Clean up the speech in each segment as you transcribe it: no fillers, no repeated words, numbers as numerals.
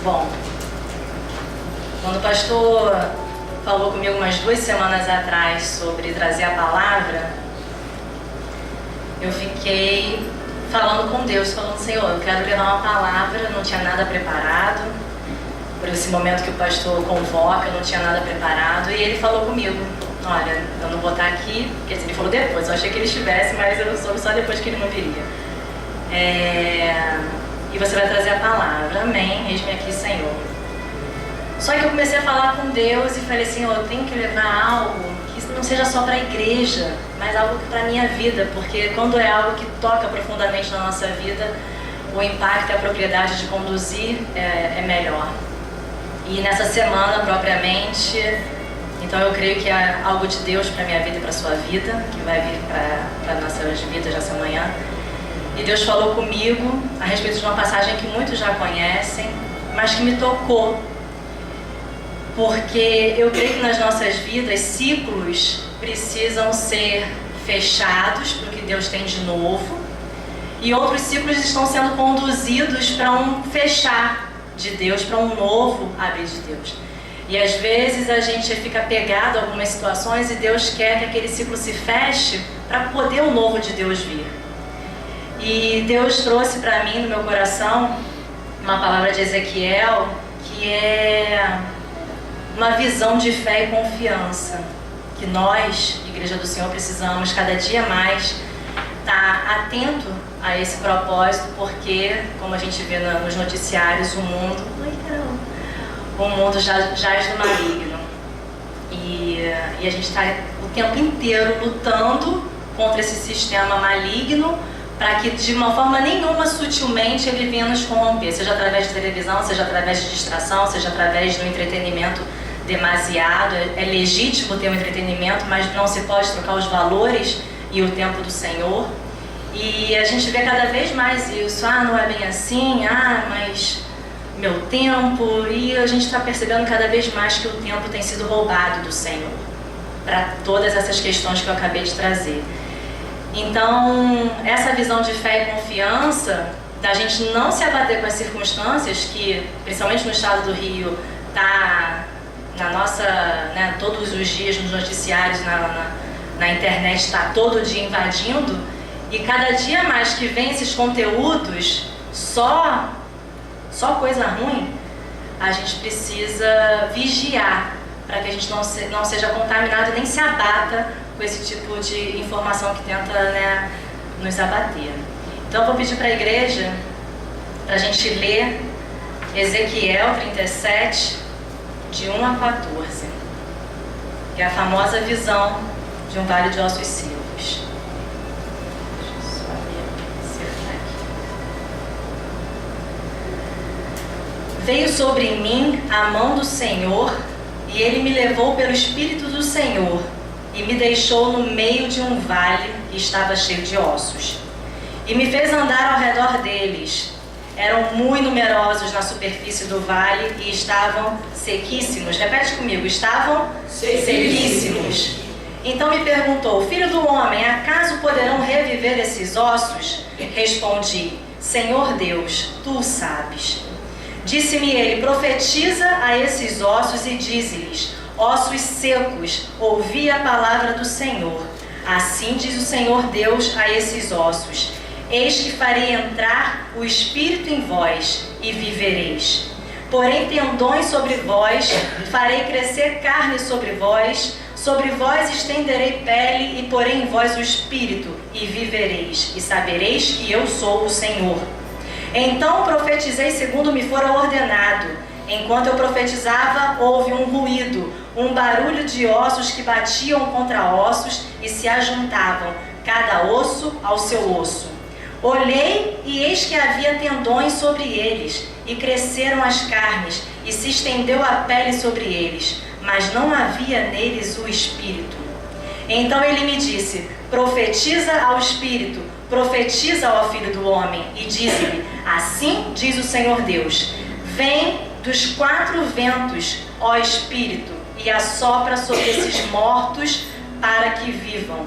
Bom, quando o pastor falou comigo umas 2 semanas atrás sobre trazer a palavra, eu fiquei falando com Deus, falando: Senhor, eu quero levar uma palavra, não tinha nada preparado. Por esse momento que o pastor convoca, eu não tinha nada preparado. E ele falou comigo: olha, eu não vou estar aqui. Quer dizer, ele falou depois, eu achei que ele estivesse, mas eu soube só depois que ele não viria. E você vai trazer a palavra, amém, eis-me aqui, Senhor. Só que eu comecei a falar com Deus e falei: Senhor, eu tenho que levar algo que não seja só para a igreja, mas algo para a minha vida, porque quando é algo que toca profundamente na nossa vida, o impacto e a propriedade de conduzir é melhor. E nessa semana, propriamente, então eu creio que é algo de Deus para a minha vida e para a sua vida, que vai vir para nossas vidas essa manhã. E Deus falou comigo a respeito de uma passagem que muitos já conhecem, mas que me tocou. Porque eu creio que nas nossas vidas, ciclos precisam ser fechados para o que Deus tem de novo. E outros ciclos estão sendo conduzidos para um fechar de Deus, para um novo abrir de Deus. E às vezes a gente fica pegado a algumas situações e Deus quer que aquele ciclo se feche para poder o novo de Deus vir. E Deus trouxe para mim, no meu coração, uma palavra de Ezequiel, que é uma visão de fé e confiança, que nós, Igreja do Senhor, precisamos cada dia mais estar atento a esse propósito, porque, como a gente vê nos noticiários, o mundo jaz do maligno. E a gente está o tempo inteiro lutando contra esse sistema maligno, para que de uma forma nenhuma, sutilmente, ele venha nos corromper, seja através de televisão, seja através de distração, seja através do entretenimento demasiado. É legítimo ter um entretenimento, mas não se pode trocar os valores e o tempo do Senhor. E a gente vê cada vez mais isso: não é bem assim, mas meu tempo. E a gente está percebendo cada vez mais que o tempo tem sido roubado do Senhor, para todas essas questões que eu acabei de trazer. Então, essa visão de fé e confiança, da gente não se abater com as circunstâncias que, principalmente no estado do Rio, está na nossa, todos os dias nos noticiários, na internet, está todo dia invadindo, e cada dia mais que vem esses conteúdos, só coisa ruim, a gente precisa vigiar para que a gente não seja contaminado e nem se abata com esse tipo de informação que tenta, nos abater. Então eu vou pedir para a igreja, para a gente ler Ezequiel 37, de 1 a 14, que é a famosa visão de um vale de ossos secos. Deixa eu só acertar aqui. Veio sobre mim a mão do Senhor, e ele me levou pelo Espírito do Senhor, e me deixou no meio de um vale que estava cheio de ossos. E me fez andar ao redor deles. Eram muito numerosos na superfície do vale e estavam sequíssimos. Repete comigo: estavam sequíssimos. Então me perguntou: filho do homem, acaso poderão reviver esses ossos? Respondi: Senhor Deus, tu o sabes. Disse-me ele: profetiza a esses ossos e dize-lhes: ossos secos, ouvi a palavra do Senhor. Assim diz o Senhor Deus a esses ossos: eis que farei entrar o Espírito em vós, e vivereis. Porém tendões sobre vós, farei crescer carne sobre vós estenderei pele, e porei em vós o Espírito, e vivereis, e sabereis que eu sou o Senhor. Então profetizei segundo me fora ordenado. Enquanto eu profetizava, houve um ruído, um barulho de ossos que batiam contra ossos e se ajuntavam, cada osso ao seu osso. Olhei e eis que havia tendões sobre eles, e cresceram as carnes, e se estendeu a pele sobre eles, mas não havia neles o Espírito. Então ele me disse: profetiza ao Espírito, profetiza ao Filho do Homem, e dize-lhe: assim diz o Senhor Deus: vem dos 4 ventos, ó Espírito, e assopra sobre esses mortos para que vivam.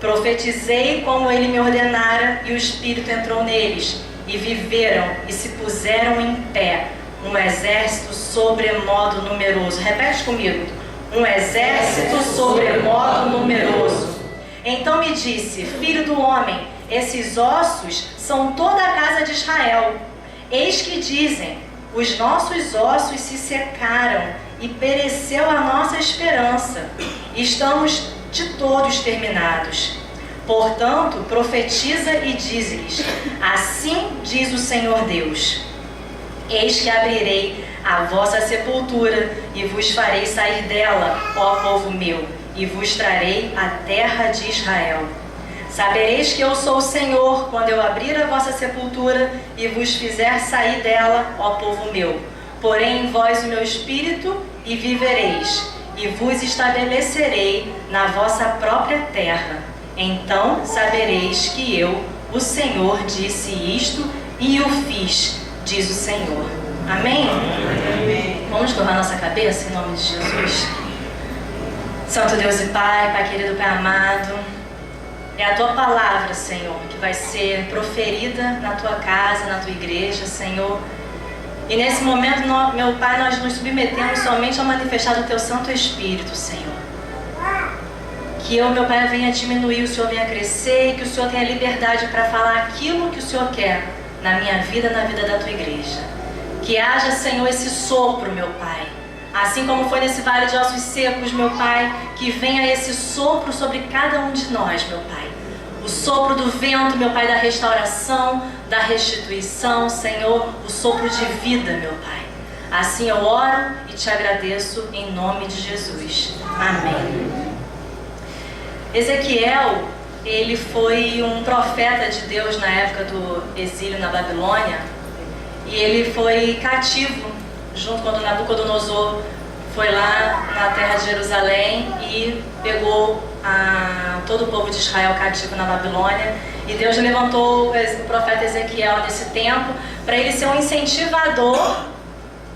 Profetizei como ele me ordenara, e o Espírito entrou neles, e viveram e se puseram em pé, um exército sobremodo numeroso. Repete comigo. Um exército sobremodo numeroso. Então me disse: filho do homem, esses ossos são toda a casa de Israel. Eis que dizem: os nossos ossos se secaram e pereceu a nossa esperança. Estamos de todos terminados. Portanto, profetiza e dize-lhes: assim diz o Senhor Deus: eis que abrirei a vossa sepultura e vos farei sair dela, ó povo meu, e vos trarei a terra de Israel. Sabereis que eu sou o Senhor, quando eu abrir a vossa sepultura e vos fizer sair dela, ó povo meu. Porém em vós o meu espírito, e vivereis, e vos estabelecerei na vossa própria terra. Então sabereis que eu, o Senhor, disse isto e o fiz, diz o Senhor. Amém? Amém. Vamos curvar nossa cabeça em nome de Jesus. Santo Deus e Pai querido, Pai amado, é a Tua palavra, Senhor, que vai ser proferida na Tua casa, na Tua igreja, Senhor. E nesse momento, meu Pai, nós nos submetemos somente ao manifestar do Teu Santo Espírito, Senhor. Que eu, meu Pai, venha diminuir, o Senhor venha crescer, e que o Senhor tenha liberdade para falar aquilo que o Senhor quer na minha vida, na vida da Tua igreja. Que haja, Senhor, esse sopro, meu Pai. Assim como foi nesse vale de ossos secos, meu Pai, que venha esse sopro sobre cada um de nós, meu Pai. O sopro do vento, meu Pai, da restauração, da restituição, Senhor, o sopro de vida, meu Pai. Assim eu oro e te agradeço em nome de Jesus. Amém. Ezequiel, ele foi um profeta de Deus na época do exílio na Babilônia, e ele foi cativo junto quando Nabucodonosor foi lá na terra de Jerusalém e pegou todo o povo de Israel cativo na Babilônia. E Deus levantou o profeta Ezequiel nesse tempo para ele ser um incentivador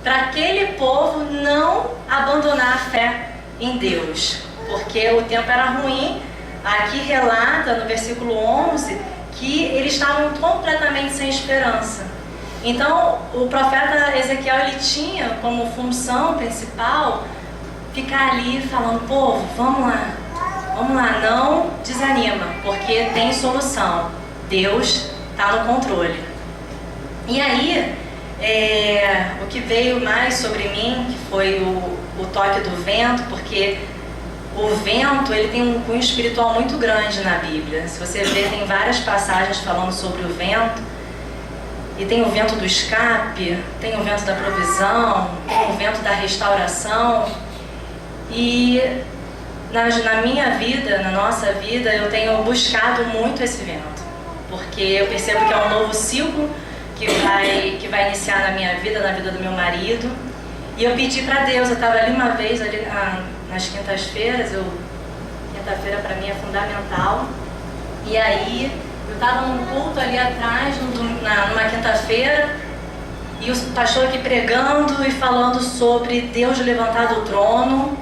para aquele povo não abandonar a fé em Deus, porque o tempo era ruim. Aqui relata no versículo 11 que eles estavam completamente sem esperança. Então o profeta Ezequiel, ele tinha como função principal ficar ali falando: povo, vamos lá, não desanima, porque tem solução, Deus está no controle. E aí, o que veio mais sobre mim, que foi o toque do vento, porque o vento, ele tem um cunho espiritual muito grande na Bíblia. Se você ver, tem várias passagens falando sobre o vento. E tem o vento do escape, tem o vento da provisão, tem o vento da restauração. E na minha vida, na nossa vida, eu tenho buscado muito esse vento. Porque eu percebo que é um novo ciclo que vai iniciar na minha vida, na vida do meu marido. E eu pedi para Deus, eu estava ali uma vez, ali nas quintas-feiras, quinta-feira para mim é fundamental. E aí eu estava num culto ali atrás, numa quinta-feira, e o pastor aqui pregando e falando sobre Deus levantar do trono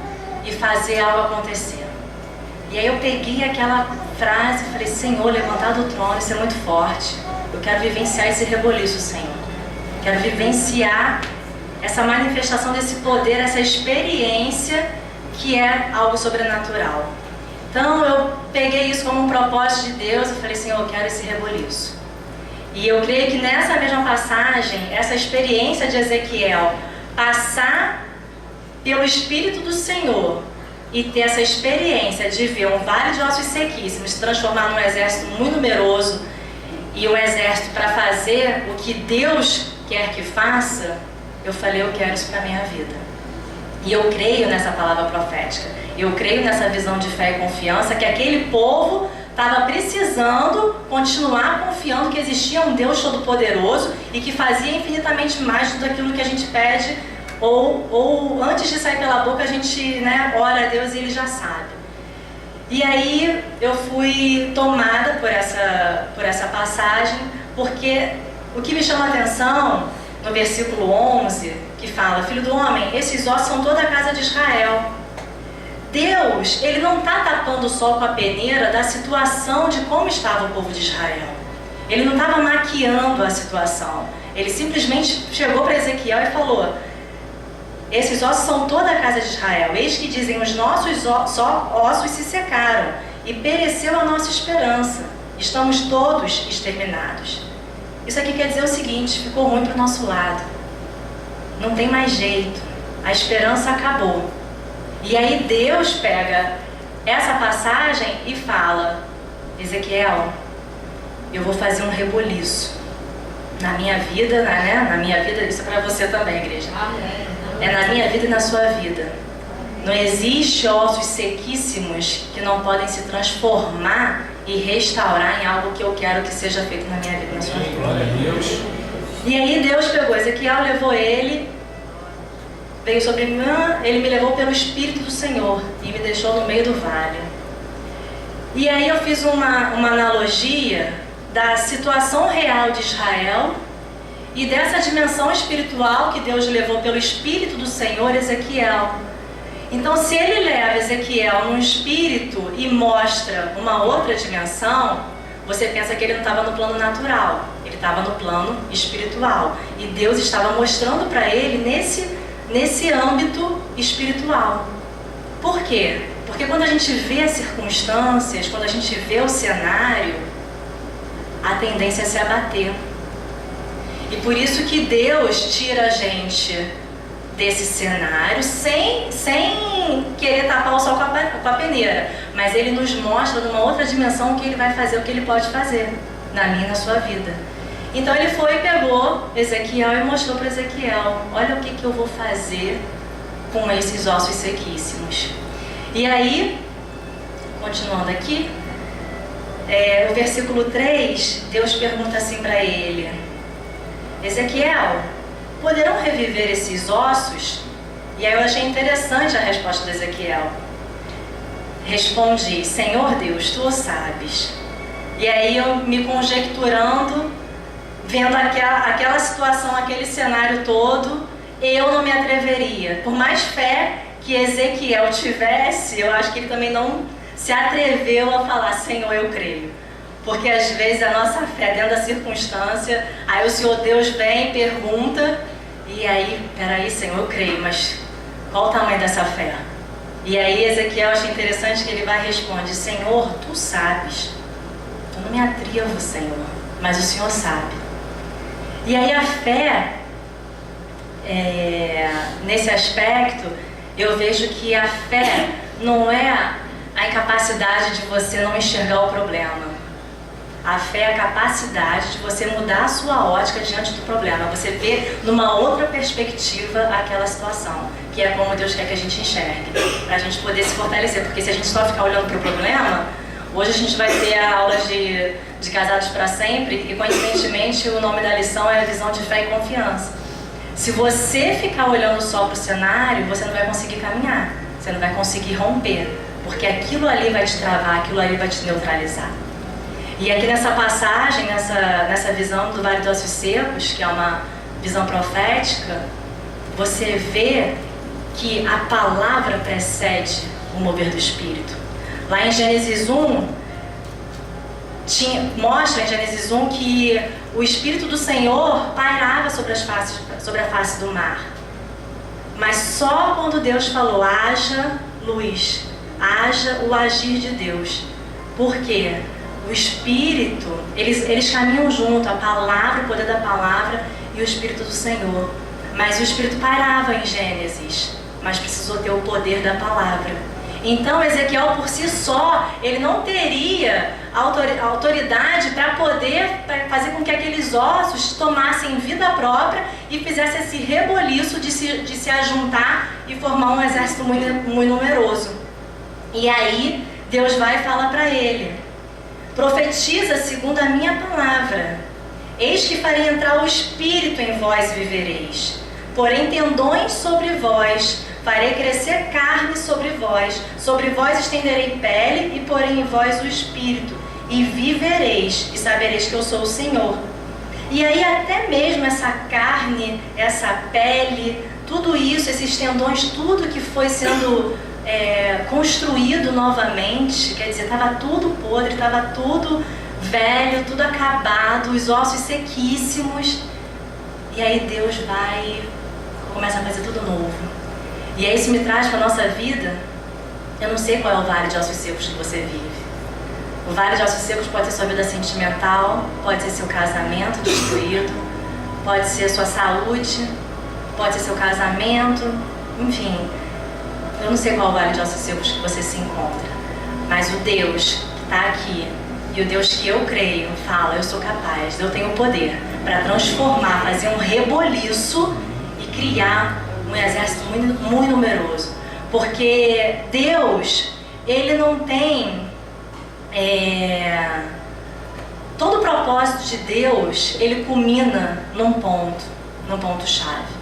e fazer algo acontecer. E aí eu peguei aquela frase e falei: Senhor, levantar do trono, isso é muito forte. Eu quero vivenciar esse reboliço, Senhor. Quero vivenciar essa manifestação desse poder, essa experiência que é algo sobrenatural. Então eu peguei isso como um propósito de Deus e falei: Senhor, eu quero esse reboliço. E eu creio que nessa mesma passagem, essa experiência de Ezequiel, passar pelo Espírito do Senhor e ter essa experiência de ver um vale de ossos sequíssimos se transformar num exército muito numeroso, e um exército para fazer o que Deus quer que faça, eu falei: eu quero isso para a minha vida. E eu creio nessa palavra profética, eu creio nessa visão de fé e confiança, que aquele povo estava precisando continuar confiando que existia um Deus Todo-Poderoso e que fazia infinitamente mais do que aquilo que a gente pede, ou antes de sair pela boca a gente ora a Deus e Ele já sabe. E aí eu fui tomada por essa passagem, porque o que me chama a atenção no versículo 11, que fala: filho do homem, esses ossos são toda a casa de Israel. Deus, ele não está tapando o sol com a peneira da situação de como estava o povo de Israel. Ele não estava maquiando a situação. Ele simplesmente chegou para Ezequiel e falou: esses ossos são toda a casa de Israel. Eis que dizem: os nossos ossos se secaram e pereceu a nossa esperança. Estamos todos exterminados. Isso aqui quer dizer o seguinte: ficou ruim para o nosso lado. Não tem mais jeito. A esperança acabou. E aí Deus pega essa passagem e fala: Ezequiel, eu vou fazer um reboliço na minha vida, na minha vida, isso é para você também, igreja. É na minha vida e na sua vida. Não existe ossos sequíssimos que não podem se transformar e restaurar em algo que eu quero que seja feito na minha vida e na sua vida. Glória a Deus. E aí Deus pegou Ezequiel, levou ele, veio sobre mim, ele me levou pelo Espírito do Senhor e me deixou no meio do vale. E aí eu fiz uma analogia da situação real de Israel e dessa dimensão espiritual que Deus levou pelo Espírito do Senhor Ezequiel. Então, se ele leva Ezequiel num espírito e mostra uma outra dimensão, você pensa que ele não estava no plano natural, ele estava no plano espiritual. E Deus estava mostrando para ele nesse âmbito espiritual. Por quê? Porque quando a gente vê as circunstâncias, quando a gente vê o cenário, a tendência é se abater. E por isso que Deus tira a gente desse cenário sem querer tapar o sol com a peneira. Mas Ele nos mostra numa outra dimensão o que Ele vai fazer, o que Ele pode fazer na minha e na sua vida. Então Ele foi e pegou Ezequiel e mostrou para Ezequiel: olha o que eu vou fazer com esses ossos sequíssimos. E aí, continuando aqui, no versículo 3, Deus pergunta assim para ele: Ezequiel, poderão reviver esses ossos? E aí eu achei interessante a resposta de Ezequiel. Respondi: Senhor Deus, Tu o sabes. E aí eu me conjecturando, vendo aquela situação, aquele cenário todo, eu não me atreveria. Por mais fé que Ezequiel tivesse, eu acho que ele também não se atreveu a falar: Senhor, eu creio. Porque às vezes a nossa fé dentro da circunstância, aí o Senhor Deus vem e pergunta, e aí, peraí, Senhor, eu creio, mas qual o tamanho dessa fé? E aí Ezequiel, achei interessante que ele vai e responde: Senhor, Tu sabes. Eu não me atrevo, Senhor, mas o Senhor sabe. E aí a fé, nesse aspecto, eu vejo que a fé não é a incapacidade de você não enxergar o problema. A fé é a capacidade de você mudar a sua ótica diante do problema. Você vê numa outra perspectiva aquela situação, que é como Deus quer que a gente enxergue, para a gente poder se fortalecer. Porque se a gente só ficar olhando para o problema, hoje a gente vai ter a aula de Casados para Sempre, e coincidentemente o nome da lição é a visão de fé e confiança. Se você ficar olhando só para o cenário, você não vai conseguir caminhar, você não vai conseguir romper, porque aquilo ali vai te travar, aquilo ali vai te neutralizar. E aqui nessa passagem, nessa visão do Vale dos Ossos Secos, que é uma visão profética, você vê que a palavra precede o mover do Espírito. Lá em Gênesis 1, mostra em Gênesis 1 que o Espírito do Senhor pairava sobre a face do mar. Mas só quando Deus falou: haja luz, haja o agir de Deus. Por quê? O Espírito, eles caminham junto, a palavra, o poder da palavra e o Espírito do Senhor. Mas o Espírito parava em Gênesis, mas precisou ter o poder da palavra. Então Ezequiel por si só, ele não teria autoridade para poder fazer com que aqueles ossos tomassem vida própria e fizessem esse reboliço de se ajuntar e formar um exército muito, muito numeroso. E aí Deus vai e fala para ele: profetiza segundo a minha palavra. Eis que farei entrar o Espírito em vós e vivereis. Porém tendões sobre vós, farei crescer carne sobre vós estenderei pele, e porei em vós o Espírito, e vivereis, e sabereis que eu sou o Senhor. E aí até mesmo essa carne, essa pele, tudo isso, esses tendões, tudo que foi sendo construído novamente, quer dizer, estava tudo podre, estava tudo velho, tudo acabado, os ossos sequíssimos. E aí Deus começa a fazer tudo novo. E aí isso me traz para a nossa vida. Eu não sei qual é o vale de ossos secos que você vive. O vale de ossos secos pode ser sua vida sentimental, pode ser seu casamento destruído, pode ser sua saúde, pode ser seu casamento, enfim. Eu não sei qual é o vale de ossos secos que você se encontra, mas o Deus que está aqui e o Deus que eu creio fala: eu sou capaz, eu tenho poder para transformar, fazer um reboliço e criar um exército muito numeroso. Porque Deus, Ele não tem... Todo o propósito de Deus, ele culmina num ponto-chave.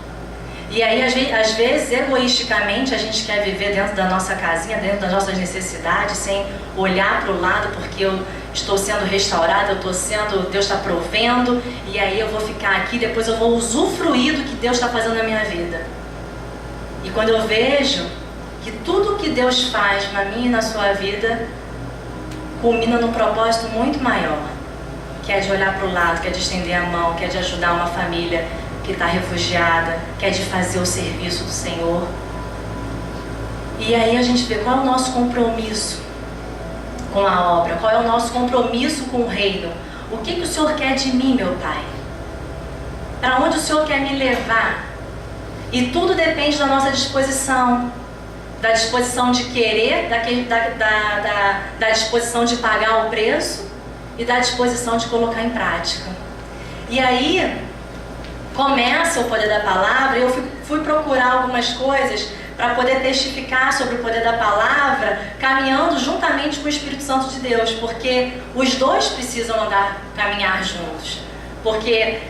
E aí, às vezes, egoisticamente, a gente quer viver dentro da nossa casinha, dentro das nossas necessidades, sem olhar para o lado, porque eu estou sendo restaurada, Deus está provendo, e aí eu vou ficar aqui, depois eu vou usufruir do que Deus está fazendo na minha vida. E quando eu vejo que tudo que Deus faz na minha e na sua vida culmina num propósito muito maior, que é de olhar para o lado, que é de estender a mão, que é de ajudar uma família que está refugiada, que é de fazer o serviço do Senhor. E aí a gente vê qual é o nosso compromisso com a obra, qual é o nosso compromisso com o reino. O que o Senhor quer de mim, meu Pai? Para onde o Senhor quer me levar? E tudo depende da nossa disposição. Da disposição de querer, da disposição de pagar o preço e da disposição de colocar em prática. E aí começa o poder da palavra. Eu fui procurar algumas coisas para poder testificar sobre o poder da palavra, caminhando juntamente com o Espírito Santo de Deus, porque os dois precisam caminhar juntos. Porque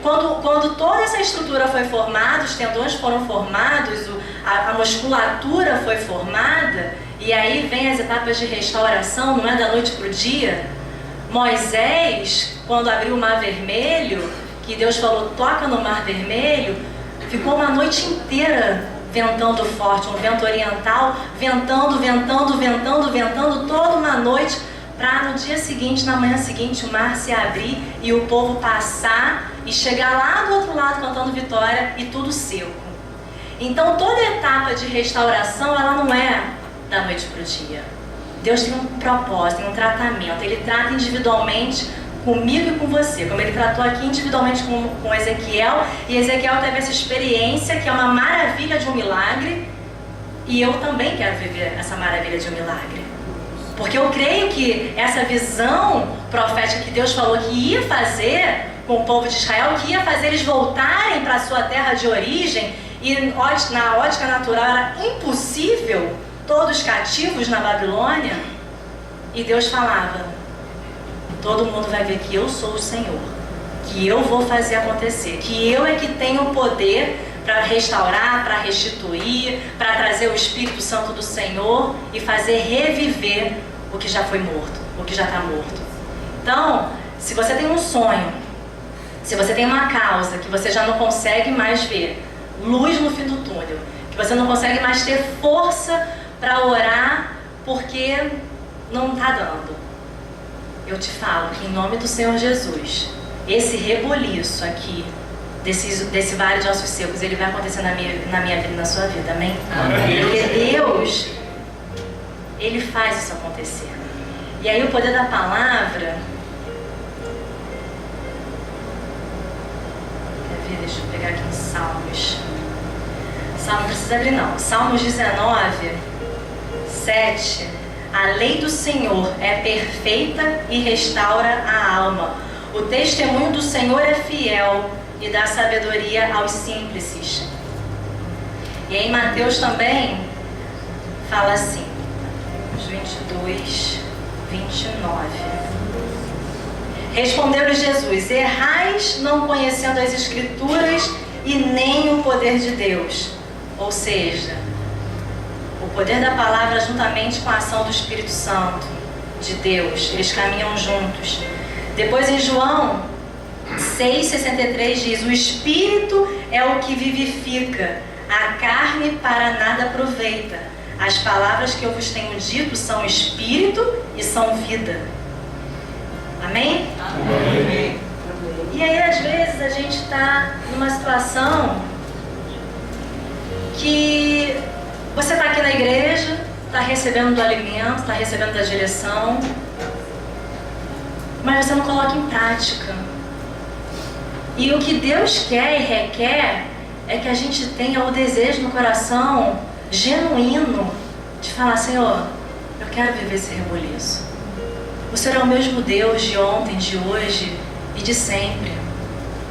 quando toda essa estrutura foi formada, os tendões foram formados, a musculatura foi formada, e aí vem as etapas de restauração, não é da noite para o dia. Moisés, quando abriu o Mar Vermelho, que Deus falou: toca no Mar Vermelho, ficou uma noite inteira ventando forte, um vento oriental, ventando toda uma noite, para no dia seguinte, na manhã seguinte, o mar se abrir e o povo passar e chegar lá do outro lado cantando vitória e tudo seco. Então toda etapa de restauração, ela não é da noite para o dia. Deus tem um propósito, tem um tratamento. Ele trata individualmente comigo e com você, como ele tratou aqui individualmente com Ezequiel. E Ezequiel teve essa experiência que é uma maravilha de um milagre, e eu também quero viver essa maravilha de um milagre. Porque eu creio que essa visão profética que Deus falou que ia fazer com o povo de Israel, que ia fazer eles voltarem para a sua terra de origem, e na ótica natural era impossível, todos cativos na Babilônia, e Deus falava: todo mundo vai ver que eu sou o Senhor, que eu vou fazer acontecer, que eu é que tenho o poder para restaurar, para restituir, para trazer o Espírito Santo do Senhor e fazer reviver o que já foi morto, o que já está morto. Então, se você tem um sonho, se você tem uma causa que você já não consegue mais ver luz no fim do túnel, que você não consegue mais ter força para orar porque não está dando, eu te falo que em nome do Senhor Jesus, esse reboliço aqui, desse vale de ossos secos, ele vai acontecer na minha vida e na sua vida, amém? Amém. Porque Deus, ele faz isso acontecer. E aí o poder da palavra, quer ver? Deixa eu pegar aqui em Salmos. Não precisa abrir não. Salmos 19, 7. A lei do Senhor é perfeita e restaura a alma. O testemunho do Senhor é fiel e dá sabedoria aos simples. E aí Mateus também fala assim, 22, 29. Respondeu-lhe Jesus: errais não conhecendo as Escrituras e nem o poder de Deus. Ou seja, o poder da palavra juntamente com a ação do Espírito Santo de Deus, eles caminham juntos. Depois em João 6,63 diz: o Espírito é o que vivifica, a carne para nada aproveita. As palavras que eu vos tenho dito são Espírito e são vida. Amém? Amém. E aí, às vezes, a gente está numa situação que você está aqui na igreja, está recebendo do alimento, está recebendo da direção, mas você não coloca em prática. E o que Deus quer e requer é que a gente tenha o desejo no coração genuíno de falar: Senhor, eu quero viver esse reboliço. O Senhor é o mesmo Deus de ontem, de hoje e de sempre.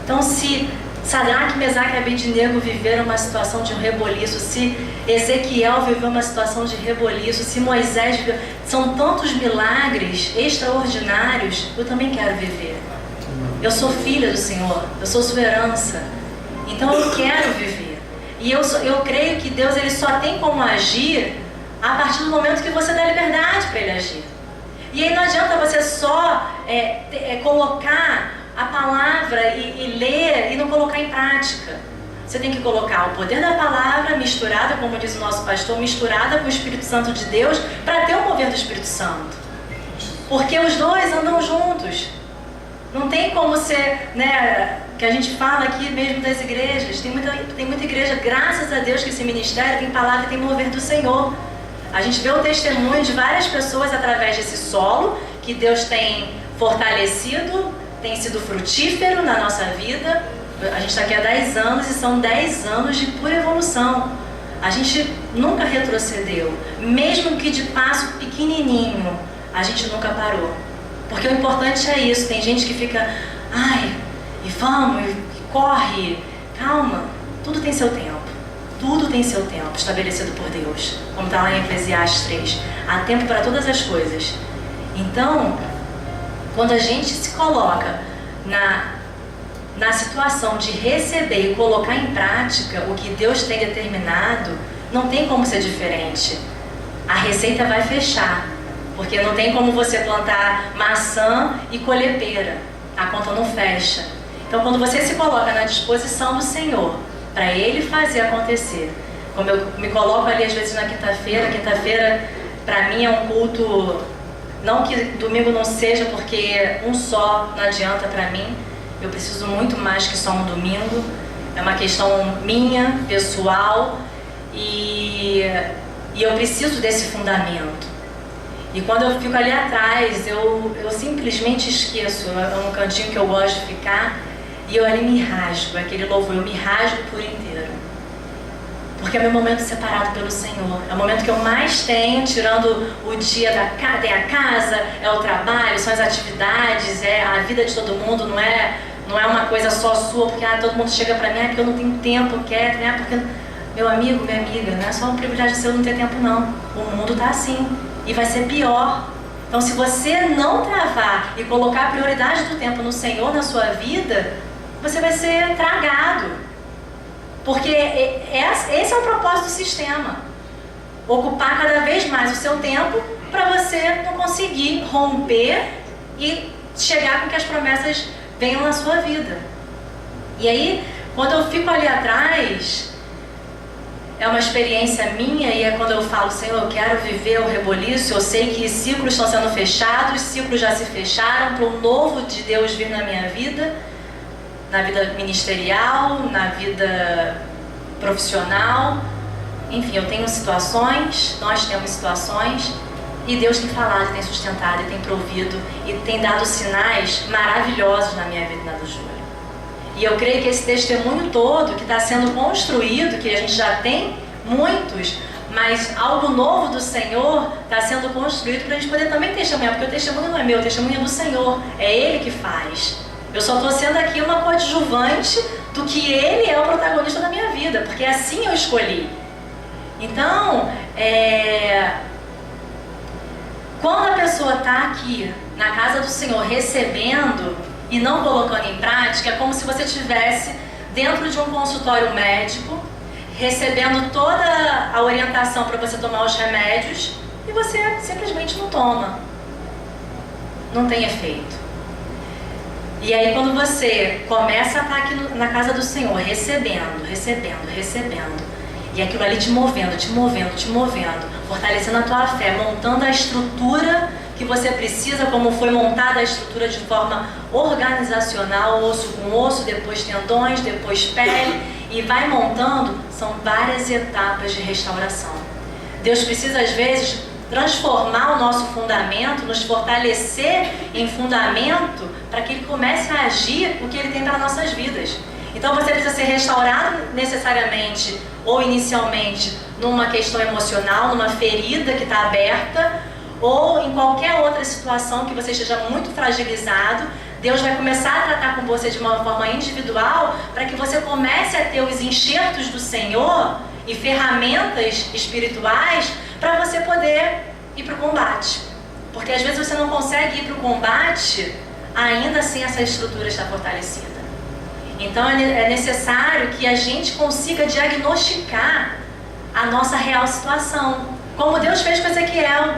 Então, se Sadraque, Mesaque e Abednego viveram uma situação de um reboliço, se Ezequiel viveu uma situação de reboliço, se Moisés viveu, são tantos milagres extraordinários, eu também quero viver. Eu sou filha do Senhor, eu sou sua herança, então eu quero viver. E eu creio que Deus ele só tem como agir a partir do momento que você dá liberdade para Ele agir. E aí não adianta você só colocar a palavra e ler e não colocar em prática. Você tem que colocar o poder da palavra misturada, como diz o nosso pastor, misturada com o Espírito Santo de Deus, para ter o mover do Espírito Santo. Porque os dois andam juntos. Não tem como ser, que a gente fala aqui mesmo das igrejas. Tem muita igreja, graças a Deus, que esse ministério tem palavra e tem mover do Senhor. A gente vê o testemunho de várias pessoas através desse solo que Deus tem fortalecido, tem sido frutífero na nossa vida. A gente está aqui há 10 anos e são 10 anos de pura evolução. A gente nunca retrocedeu, mesmo que de passo pequenininho, a gente nunca parou. Porque o importante é isso. Tem gente que fica, e vamos, e corre. Calma, tudo tem seu tempo. Tudo tem seu tempo estabelecido por Deus. Como está lá em Eclesiastes 3. Há tempo para todas as coisas. Então, quando a gente se coloca na situação de receber e colocar em prática o que Deus tem determinado, não tem como ser diferente. A receita vai fechar. Porque não tem como você plantar maçã e colher pera. A conta não fecha. Então, quando você se coloca na disposição do Senhor, para Ele fazer acontecer. Como eu me coloco ali às vezes na quinta-feira para mim é um culto, não que domingo não seja, porque um só não adianta para mim. Eu preciso muito mais que só um domingo. É uma questão minha, pessoal, e eu preciso desse fundamento. E quando eu fico ali atrás, eu simplesmente esqueço. É um cantinho que eu gosto de ficar. E eu ali me rasgo, aquele louvor, eu me rasgo por inteiro. Porque é o meu momento separado pelo Senhor. É o momento que eu mais tenho, tirando o dia tem a casa, é o trabalho, são as atividades, é a vida de todo mundo, não é uma coisa só sua, porque todo mundo chega pra mim, porque eu não tenho tempo, porque... Meu amigo, minha amiga, não é só um privilégio seu não ter tempo, não. O mundo tá assim. E vai ser pior. Então, se você não travar e colocar a prioridade do tempo no Senhor na sua vida, você vai ser tragado. Porque esse é o propósito do sistema. Ocupar cada vez mais o seu tempo para você não conseguir romper e chegar com que as promessas venham na sua vida. E aí, quando eu fico ali atrás... É uma experiência minha e é quando eu falo, Senhor, eu quero viver o reboliço. Eu sei que ciclos estão sendo fechados, ciclos já se fecharam para o novo de Deus vir na minha vida, na vida ministerial, na vida profissional. Enfim, eu tenho situações, nós temos situações e Deus tem falado, tem sustentado, tem provido e tem dado sinais maravilhosos na minha vida e na do Júlio. E eu creio que esse testemunho todo que está sendo construído, que a gente já tem muitos, mas algo novo do Senhor está sendo construído para a gente poder também testemunhar, porque o testemunho não é meu, o testemunho é do Senhor, é Ele que faz. Eu só estou sendo aqui uma coadjuvante do que Ele é o protagonista da minha vida, porque assim eu escolhi. Então, quando a pessoa está aqui na casa do Senhor recebendo e não colocando em prática, é como se você estivesse dentro de um consultório médico, recebendo toda a orientação para você tomar os remédios e você simplesmente não toma. Não tem efeito. E aí quando você começa a estar aqui na casa do Senhor, recebendo, e aquilo ali te movendo, fortalecendo a tua fé, montando a estrutura que você precisa, como foi montada a estrutura de forma organizacional, osso com osso, depois tendões, depois pele, e vai montando, são várias etapas de restauração. Deus precisa, às vezes, transformar o nosso fundamento, nos fortalecer em fundamento, para que Ele comece a agir o que Ele tem para nossas vidas. Então você precisa ser restaurado necessariamente, ou inicialmente, numa questão emocional, numa ferida que está aberta, ou em qualquer outra situação que você esteja muito fragilizado. Deus vai começar a tratar com você de uma forma individual, para que você comece a ter os enxertos do Senhor e ferramentas espirituais para você poder ir para o combate. Porque às vezes você não consegue ir para o combate ainda assim essa estrutura está fortalecida. Então é necessário que a gente consiga diagnosticar a nossa real situação, como Deus fez com Ezequiel.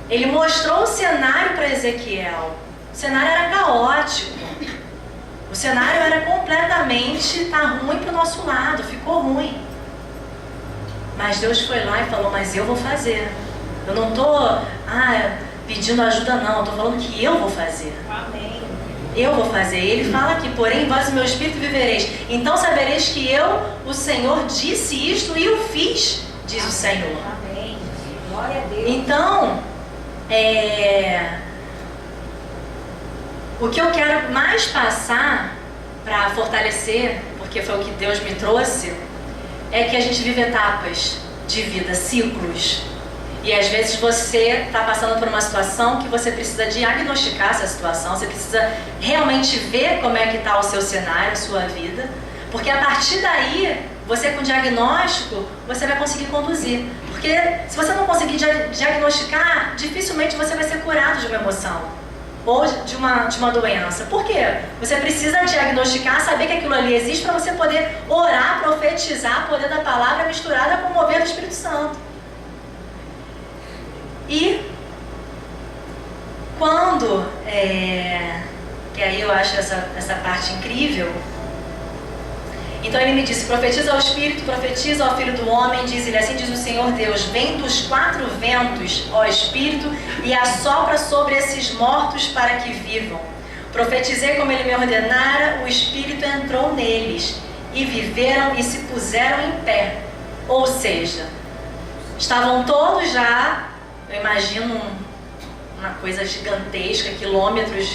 Ele mostrou o cenário para Ezequiel. O cenário era caótico. O cenário era completamente, tá ruim para o nosso lado, ficou ruim. Mas Deus foi lá e falou, mas eu vou fazer. Eu não estou pedindo ajuda não, eu estou falando que eu vou fazer. Amém. Eu vou fazer. Ele fala aqui, porém, vós e meu espírito vivereis. Então sabereis que eu, o Senhor, disse isto e o fiz, diz o Senhor. Amém. Glória a Deus. Então, o que eu quero mais passar para fortalecer, porque foi o que Deus me trouxe, é que a gente vive etapas de vida, ciclos. E às vezes você está passando por uma situação que você precisa diagnosticar essa situação, você precisa realmente ver como é que está o seu cenário, a sua vida, porque a partir daí, você com diagnóstico, você vai conseguir conduzir. Porque se você não conseguir diagnosticar, dificilmente você vai ser curado de uma emoção ou de uma doença. Por quê? Você precisa diagnosticar, saber que aquilo ali existe para você poder orar, profetizar, poder da palavra misturada com o mover do Espírito Santo. E quando, que aí eu acho essa parte incrível, então ele me disse, profetiza ao Espírito, profetiza ao Filho do Homem, diz-lhe, assim diz o Senhor Deus, vem dos 4 ventos, ó Espírito, e assopra sobre esses mortos para que vivam. Profetizei como ele me ordenara, o Espírito entrou neles, e viveram e se puseram em pé. Ou seja, estavam todos já, eu imagino uma coisa gigantesca, quilômetros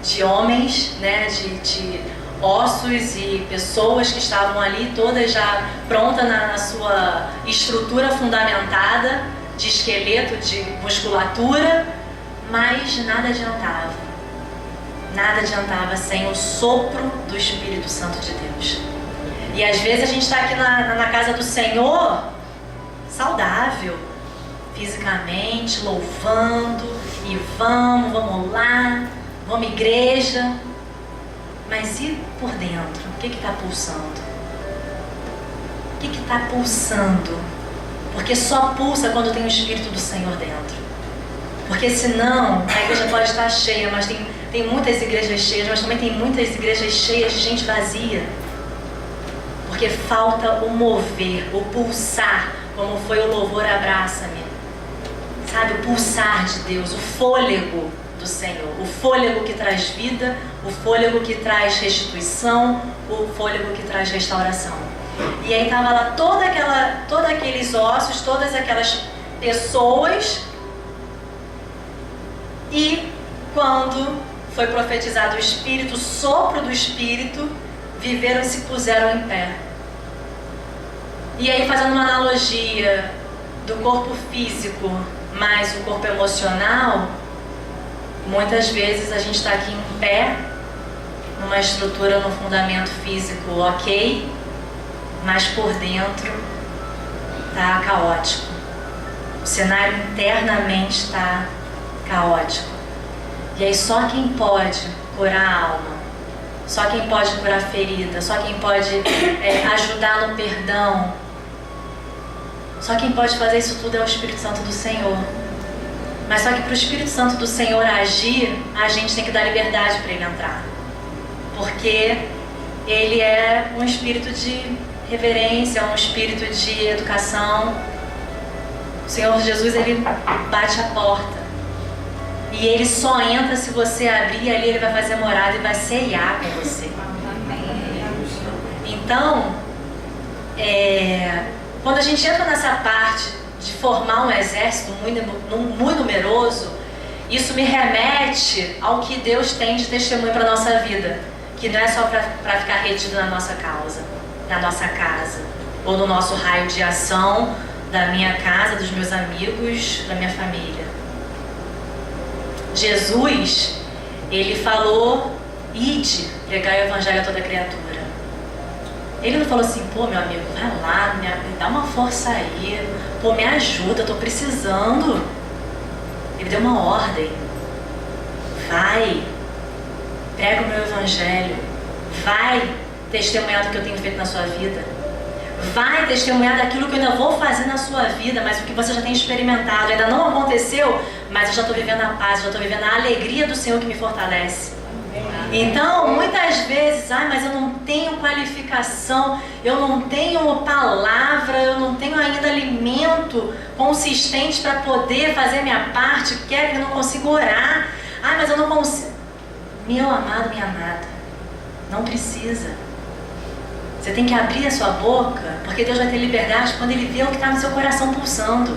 de homens, né, de ossos e pessoas que estavam ali, todas já prontas na sua estrutura fundamentada, de esqueleto, de musculatura, mas nada adiantava. Nada adiantava sem o sopro do Espírito Santo de Deus. E às vezes a gente está aqui na casa do Senhor, saudável, fisicamente, louvando, e vamos lá, vamos à igreja, mas e por dentro? O que está pulsando? O que está pulsando? Porque só pulsa quando tem o Espírito do Senhor dentro. Porque senão, a igreja pode estar cheia, mas tem muitas igrejas cheias, mas também tem muitas igrejas cheias de gente vazia. Porque falta o mover, o pulsar, como foi o louvor Abraça-me. Sabe, o pulsar de Deus, o fôlego do Senhor, o fôlego que traz vida, o fôlego que traz restituição, o fôlego que traz restauração. E aí estava lá todos aqueles ossos, todas aquelas pessoas, e quando foi profetizado o Espírito, o sopro do Espírito, viveram e se puseram em pé. E aí, fazendo uma analogia do corpo físico mais o corpo emocional, muitas vezes a gente está aqui em pé, numa estrutura, num fundamento físico ok, mas por dentro está caótico. O cenário internamente está caótico. E aí só quem pode curar a alma, só quem pode curar a ferida, só quem pode ajudar no perdão, só quem pode fazer isso tudo é o Espírito Santo do Senhor. Mas só que para o Espírito Santo do Senhor agir, a gente tem que dar liberdade para ele entrar. Porque ele é um espírito de reverência, um espírito de educação. O Senhor Jesus, ele bate a porta. E Ele só entra se você abrir, e ali Ele vai fazer morada e vai ceiar com você. Então, quando a gente entra nessa parte de formar um exército muito numeroso, isso me remete ao que Deus tem de testemunho para a nossa vida, que não é só para ficar retido na nossa causa, na nossa casa, ou no nosso raio de ação da minha casa, dos meus amigos, da minha família. Jesus, Ele falou: ide, pregar o evangelho a toda criatura. Ele não falou assim: pô, meu amigo, vai lá, me dá uma força aí, pô, me ajuda, eu tô precisando. Ele deu uma ordem: vai, prega o meu evangelho, vai testemunhar do que eu tenho feito na sua vida, vai testemunhar daquilo que eu ainda vou fazer na sua vida, mas o que você já tem experimentado ainda não aconteceu, mas eu já estou vivendo a paz, já estou vivendo a alegria do Senhor que me fortalece. Então, muitas vezes, mas eu não tenho qualificação, eu não tenho palavra, eu não tenho ainda alimento consistente para poder fazer minha parte, quer que eu não consigo orar. Mas eu não consigo. Meu amado, minha amada, não precisa. Você tem que abrir a sua boca, porque Deus vai ter liberdade quando Ele vê o que está no seu coração pulsando.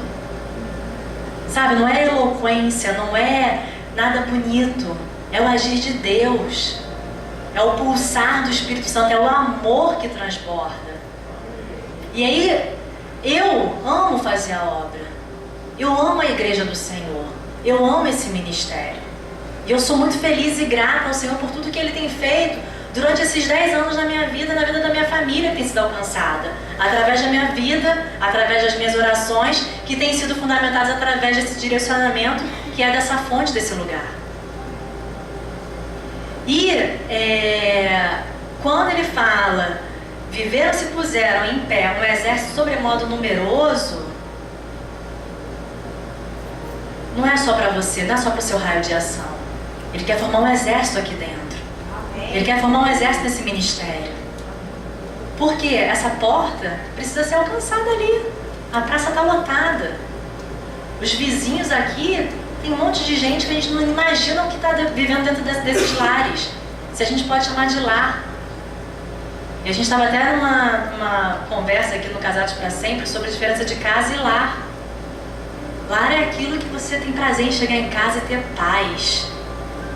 Sabe, não é eloquência, não é nada bonito. É o agir de Deus, é o pulsar do Espírito Santo, é o amor que transborda. E aí, eu amo fazer a obra, eu amo a igreja do Senhor, eu amo esse ministério. E eu sou muito feliz e grata ao Senhor por tudo que Ele tem feito durante esses 10 anos da minha vida, na vida da minha família que tem sido alcançada, através da minha vida, através das minhas orações, que têm sido fundamentadas através desse direcionamento, que é dessa fonte, desse lugar. E quando ele fala: viveram se puseram em pé um exército sobremodo numeroso, não é só para você, não é só para o seu raio de ação. Ele quer formar um exército aqui dentro. Ele quer formar um exército nesse ministério. Porque essa porta precisa ser alcançada ali. A praça está lotada. Os vizinhos aqui, tem um monte de gente que a gente não imagina o que está vivendo dentro desses lares. Se a gente pode chamar de lar. E a gente estava até numa conversa aqui no Casados para Sempre sobre a diferença de casa e lar. Lar é aquilo que você tem prazer em chegar em casa e ter paz,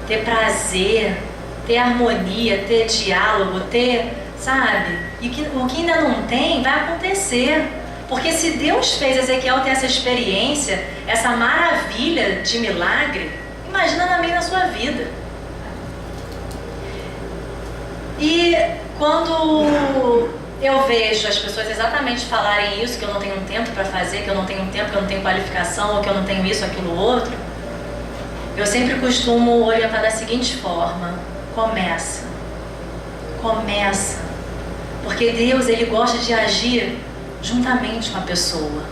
ter prazer, ter harmonia, ter diálogo, ter, sabe? E o que ainda não tem vai acontecer. Porque se Deus fez Ezequiel ter essa experiência, essa maravilha de milagre, imagina na minha e na sua vida. E quando eu vejo as pessoas exatamente falarem isso, que eu não tenho tempo para fazer, que eu não tenho tempo, que eu não tenho qualificação, ou que eu não tenho isso, aquilo, outro, eu sempre costumo orientar da seguinte forma: começa. Porque Deus, Ele gosta de agir juntamente com a pessoa.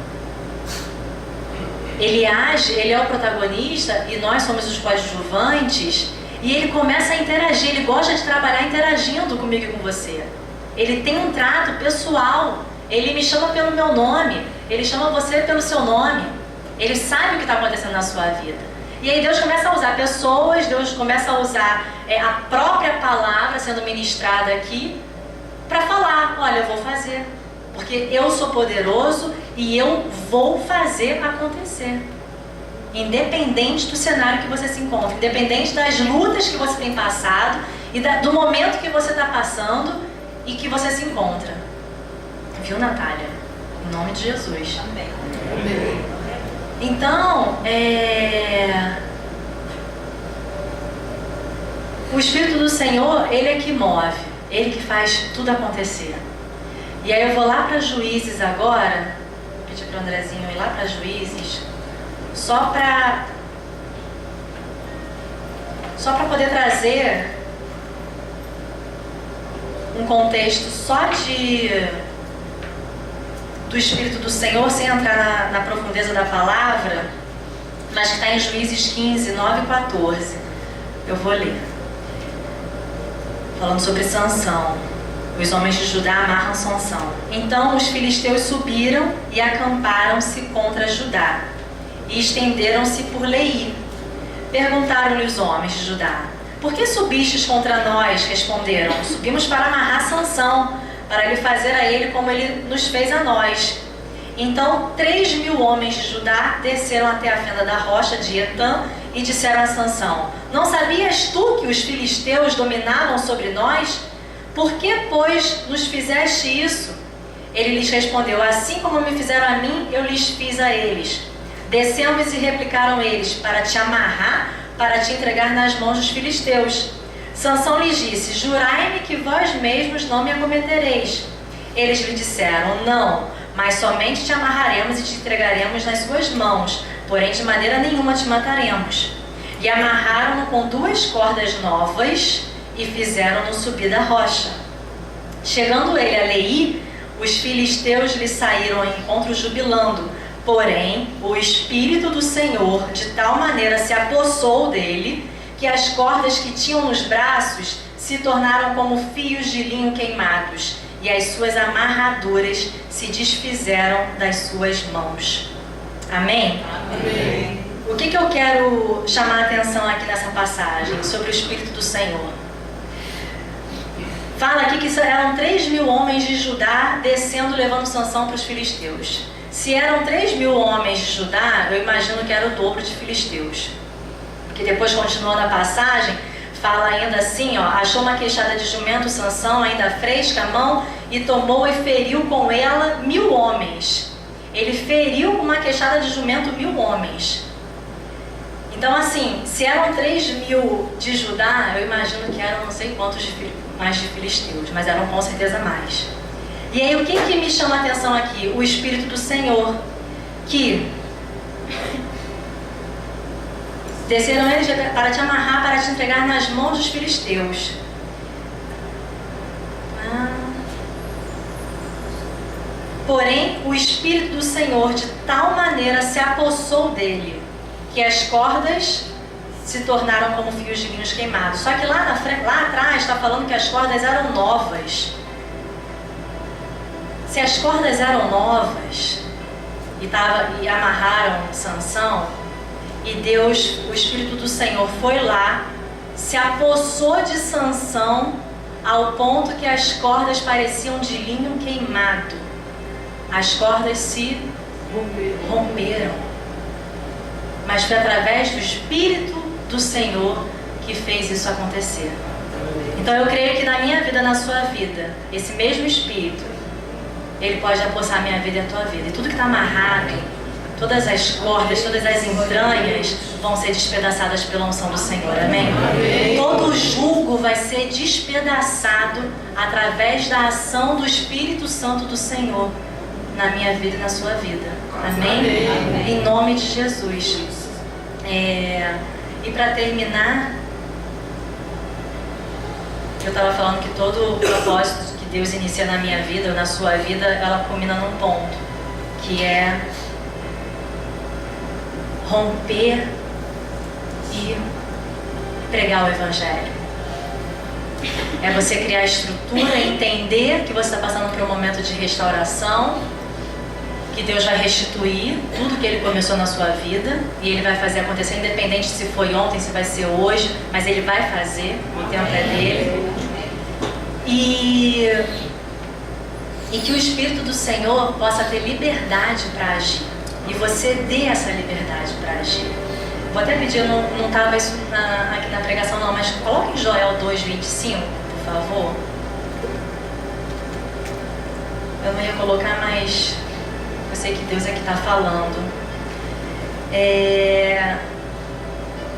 Ele age, Ele é o protagonista e nós somos os coadjuvantes, e Ele começa a interagir. Ele gosta de trabalhar interagindo comigo e com você. Ele tem um trato pessoal. Ele me chama pelo meu nome, Ele chama você pelo seu nome. Ele sabe o que está acontecendo na sua vida. E aí Deus começa a usar pessoas, Deus começa a usar a própria palavra sendo ministrada aqui para falar: olha, eu vou fazer, porque eu sou poderoso e eu vou fazer acontecer. Independente do cenário que você se encontra, independente das lutas que você tem passado e do momento que você está passando e que você se encontra. Viu, Natália? Em nome de Jesus. Amém. Então, o Espírito do Senhor, Ele é que move, Ele que faz tudo acontecer. E aí eu vou lá para Juízes agora, pedir para o Andrezinho ir lá para Juízes, só para poder trazer um contexto só do Espírito do Senhor, sem entrar na profundeza da palavra, mas que está em Juízes 15, 9 e 14. Eu vou ler. Falando sobre Sansão. Os homens de Judá amarram Sansão. Então os filisteus subiram e acamparam-se contra Judá, e estenderam-se por Leí. Perguntaram-lhe os homens de Judá: por que subistes contra nós? Responderam: subimos para amarrar Sansão, para lhe fazer a ele como ele nos fez a nós. Então 3.000 homens de Judá desceram até a fenda da rocha de Etã e disseram a Sansão: não sabias tu que os filisteus dominavam sobre nós? Por que, pois, nos fizeste isso? Ele lhes respondeu: assim como me fizeram a mim, eu lhes fiz a eles. Descemos e replicaram eles: para te amarrar, para te entregar nas mãos dos filisteus. Sansão lhes disse: jurai-me que vós mesmos não me acometereis. Eles lhe disseram: não, mas somente te amarraremos e te entregaremos nas suas mãos, porém de maneira nenhuma te mataremos. E amarraram-no com 2 cordas novas e fizeram-no subir da rocha. Chegando ele a Leí, os filisteus lhe saíram ao encontro jubilando. Porém, o Espírito do Senhor de tal maneira se apossou dele, que as cordas que tinham nos braços se tornaram como fios de linho queimados, e as suas amarraduras se desfizeram das suas mãos. Amém? Amém. O que eu quero chamar a atenção aqui nessa passagem sobre o Espírito do Senhor? Fala aqui que eram 3.000 homens de Judá descendo, levando Sansão para os filisteus. Se eram 3.000 homens de Judá, eu imagino que era o dobro de filisteus. Porque depois, continuando a passagem, fala ainda assim, ó: achou uma queixada de jumento Sansão, ainda fresca a mão, e tomou e feriu com ela 1.000 homens. Ele feriu com uma queixada de jumento 1.000 homens. Então, assim, se eram 3.000 de Judá, eu imagino que eram não sei quantos mais de filisteus, mas eram com certeza mais. E aí, o que me chama a atenção aqui? O Espírito do Senhor, que desceram eles para te amarrar, para te entregar nas mãos dos filisteus. Porém, o Espírito do Senhor de tal maneira se apossou dele, que as cordas se tornaram como fios de linhos queimados. Só que lá atrás está falando que as cordas eram novas. Se as cordas eram novas e amarraram Sansão, e Deus, o Espírito do Senhor, foi lá, se apossou de Sansão ao ponto que as cordas pareciam de linho queimado. As cordas se romperam. Mas foi através do Espírito do Senhor que fez isso acontecer. Então eu creio que na minha vida, na sua vida, esse mesmo Espírito, ele pode apossar a minha vida e a tua vida. E tudo que está amarrado, todas as cordas, todas as entranhas vão ser despedaçadas pela unção do Senhor. Amém? Amém. Todo jugo vai ser despedaçado através da ação do Espírito Santo do Senhor na minha vida e na sua vida. Amém? Amém. Em nome de Jesus. E para terminar, eu estava falando que todo o propósito que Deus inicia na minha vida ou na sua vida, ela culmina num ponto, que é romper e pregar o Evangelho. É você criar estrutura, entender que você está passando por um momento de restauração, que Deus vai restituir tudo que Ele começou na sua vida, e Ele vai fazer acontecer, independente se foi ontem, se vai ser hoje, mas Ele vai fazer, o tempo é dele. E que o Espírito do Senhor possa ter liberdade para agir, e você dê essa liberdade para agir. Vou até pedir, não estava isso aqui na pregação não, mas coloque em Joel 2:25, por favor. Eu não ia colocar, mas eu sei que Deus é que está falando.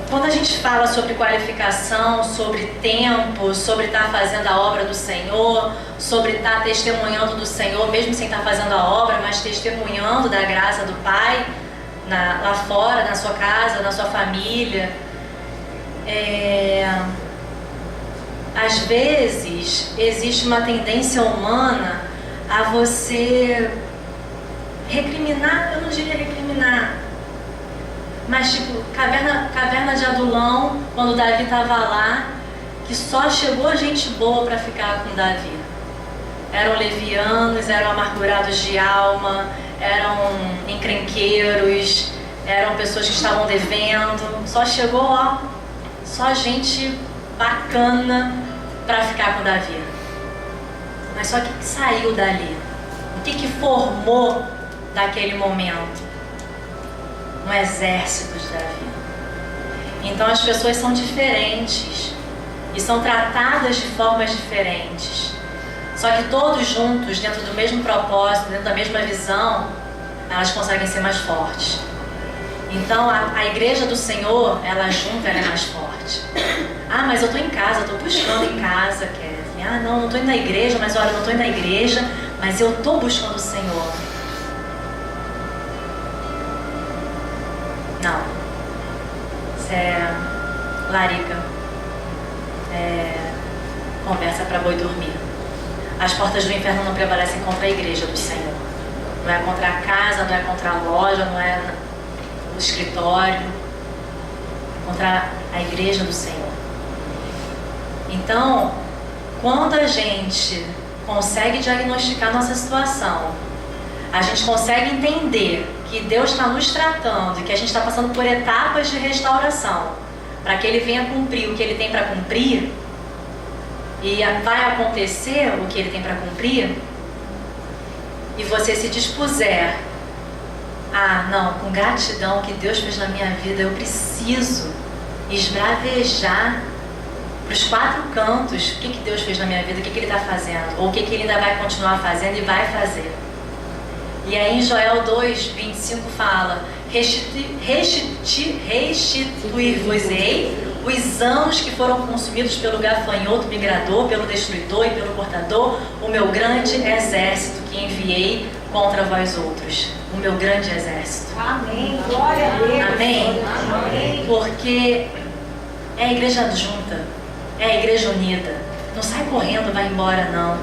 Quando a gente fala sobre qualificação, sobre tempo, sobre estar fazendo a obra do Senhor, sobre estar testemunhando do Senhor, mesmo sem estar fazendo a obra, mas testemunhando da graça do Pai, lá fora, na sua casa, na sua família. Às vezes existe uma tendência humana a você recriminar, eu não diria recriminar, mas tipo, caverna de Adulão, quando Davi estava lá, que só chegou gente boa para ficar com Davi. Eram levianos, eram amargurados de alma, eram encrenqueiros, eram pessoas que estavam devendo, só chegou, ó, só gente bacana para ficar com Davi. Mas só que saiu dali? O que formou daquele momento? Um exército de Davi. Então as pessoas são diferentes e são tratadas de formas diferentes. Só que todos juntos, dentro do mesmo propósito, dentro da mesma visão, elas conseguem ser mais fortes. Então a igreja do Senhor, ela junta, ela é mais forte. Ah, mas eu estou em casa, eu estou buscando em casa, Kevin. Ah, não estou indo na igreja, mas olha, eu não estou indo na igreja, mas eu estou buscando o Senhor. Não. Isso é larica. É conversa para boi dormir. As portas do inferno não prevalecem contra a igreja do Senhor. Não é contra a casa, não é contra a loja, não é o escritório. É contra a igreja do Senhor. Então, quando a gente consegue diagnosticar nossa situação, a gente consegue entender que Deus está nos tratando e que a gente está passando por etapas de restauração para que Ele venha cumprir o que Ele tem para cumprir, e vai acontecer o que Ele tem para cumprir, e você se dispuser a, não, com gratidão que Deus fez na minha vida, eu preciso esbravejar para os 4 cantos o que Deus fez na minha vida, o que Ele está fazendo, ou o que Ele ainda vai continuar fazendo e vai fazer. E aí em Joel 2:25 fala: restituir-vos-ei os anos que foram consumidos pelo gafanhoto migrador, pelo destruidor e pelo cortador, o meu grande exército que enviei contra vós outros. O meu grande exército. Amém. Glória a Deus. Amém? Amém. Porque é a igreja junta, é a igreja unida. Não sai correndo, vai embora, não.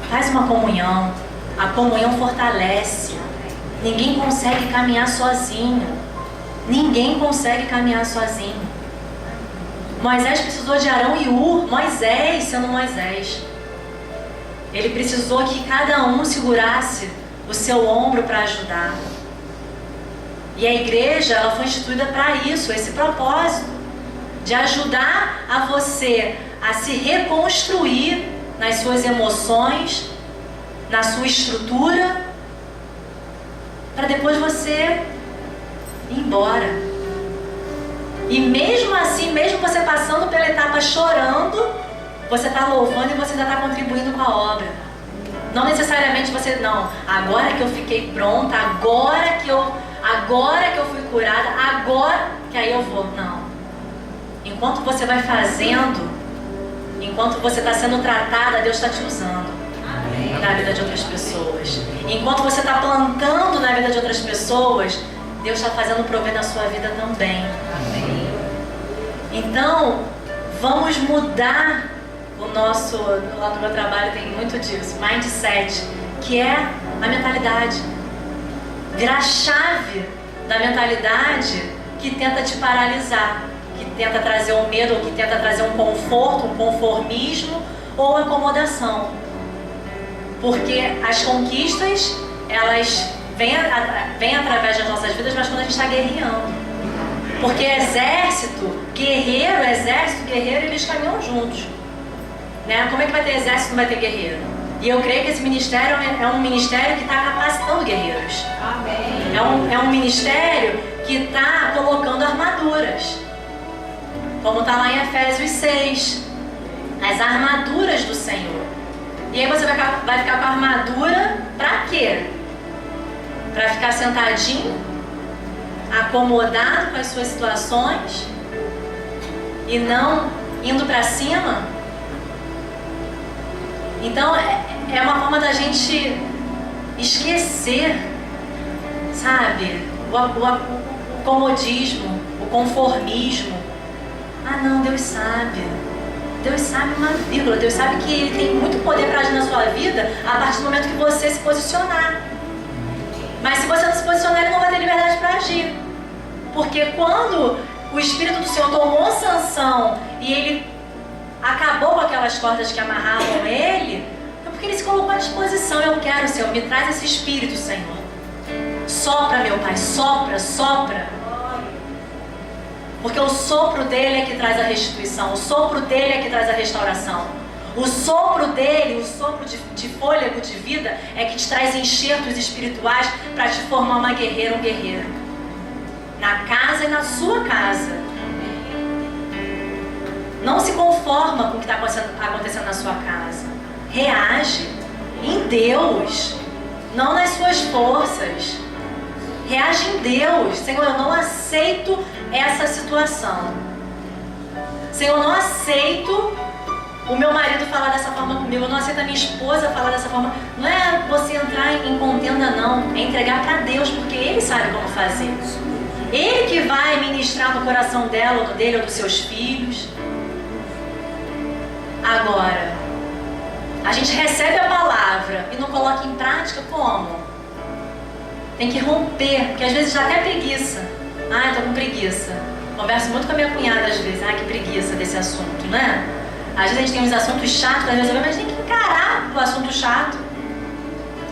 Faz uma comunhão. A comunhão fortalece. Ninguém consegue caminhar sozinho. Ninguém consegue caminhar sozinho. Moisés precisou de Arão e Hur. Moisés, sendo Moisés, ele precisou que cada um segurasse o seu ombro para ajudar. E a igreja, ela foi instituída para isso, esse propósito, de ajudar a você a se reconstruir nas suas emoções, na sua estrutura, para depois você ir embora. E mesmo assim, mesmo você passando pela etapa chorando, você está louvando e você ainda está contribuindo com a obra. Não necessariamente você, não, agora que eu fiquei pronta, agora que eu fui curada, agora que aí eu vou. Não. Enquanto você vai fazendo, enquanto você está sendo tratada, Deus está te usando na vida de outras pessoas. Enquanto você está plantando na vida de outras pessoas, Deus está fazendo prover na sua vida também. Amém. Então, vamos mudar o nosso, lá no meu trabalho tem muito disso, mindset, que é a mentalidade. Virar a chave da mentalidade que tenta te paralisar, que tenta trazer um medo, ou que tenta trazer um conforto, um conformismo ou acomodação. Porque as conquistas, elas vêm através das nossas vidas, mas quando a gente está guerreando. Porque exército, guerreiro, eles caminham juntos. Né? Como é que vai ter exército e não vai ter guerreiro? E eu creio que esse ministério é um ministério que está capacitando guerreiros. Amém. É um ministério que está colocando armaduras. Como está lá em Efésios 6. As armaduras do Senhor. E aí você vai ficar com a armadura para quê? Para ficar sentadinho, acomodado com as suas situações e não indo para cima? Então é uma forma da gente esquecer, sabe, o comodismo, o conformismo. Ah não, Deus sabe uma vírgula, Deus sabe que Ele tem muito poder para agir na sua vida a partir do momento que você se posicionar. Mas se você não se posicionar, Ele não vai ter liberdade para agir. Porque quando o Espírito do Senhor tomou sanção e Ele acabou com aquelas cordas que amarravam Ele, é porque Ele se colocou à disposição. Eu quero, Senhor, me traz esse Espírito, Senhor. Sopra, meu Pai, sopra, sopra. Porque o sopro dele é que traz a restituição, o sopro dele é que traz a restauração. O sopro dele, o sopro de fôlego de vida é que te traz enxertos espirituais para te formar uma guerreira, um guerreiro. Na casa e na sua casa. Não se conforma com o que está acontecendo na sua casa. Reage em Deus, não nas suas forças. Reage em Deus. Senhor, eu não aceito essa situação. Senhor, eu não aceito o meu marido falar dessa forma comigo. Eu não aceito a minha esposa falar dessa forma. Não é você entrar em contenda, não. É entregar para Deus, porque Ele sabe como fazer. Ele que vai ministrar no coração dela, ou dele, ou dos seus filhos. Agora, a gente recebe a palavra e não coloca em prática como? Tem que romper, porque às vezes dá até preguiça. Ah, eu tô com preguiça. Converso muito com a minha cunhada às vezes. Ah, que preguiça desse assunto, né? Às vezes a gente tem uns assuntos chatos para resolver, mas tem que encarar o assunto chato.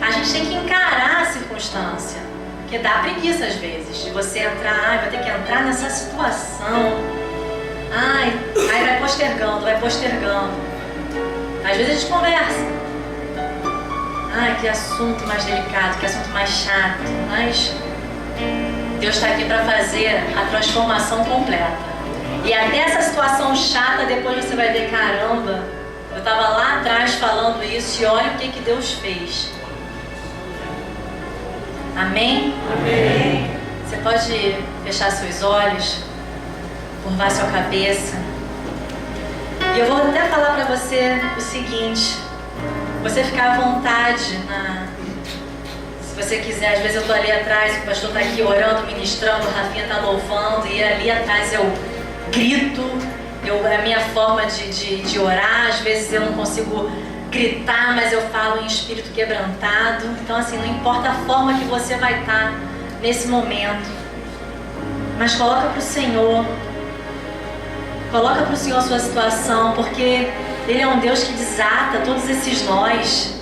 A gente tem que encarar a circunstância. Porque dá preguiça às vezes de você entrar, ai, vai ter que entrar nessa situação. Ai, aí vai postergando. Às vezes a gente conversa. Ai, que assunto mais delicado, que assunto mais chato. Mas Deus está aqui para fazer a transformação completa. E até essa situação chata, depois você vai ver, caramba, eu estava lá atrás falando isso e olha o que Deus fez. Amém? Amém. Você pode fechar seus olhos, curvar sua cabeça. E eu vou até falar para você o seguinte. Você ficar à vontade, se você quiser. Às vezes eu estou ali atrás, o pastor está aqui orando, ministrando, o Rafinha está louvando, e ali atrás eu grito, é a minha forma de orar. Às vezes eu não consigo gritar, mas eu falo em espírito quebrantado. Então assim, não importa a forma que você vai estar nesse momento, mas coloca para o Senhor. Coloca para o Senhor a sua situação, porque Ele é um Deus que desata todos esses nós.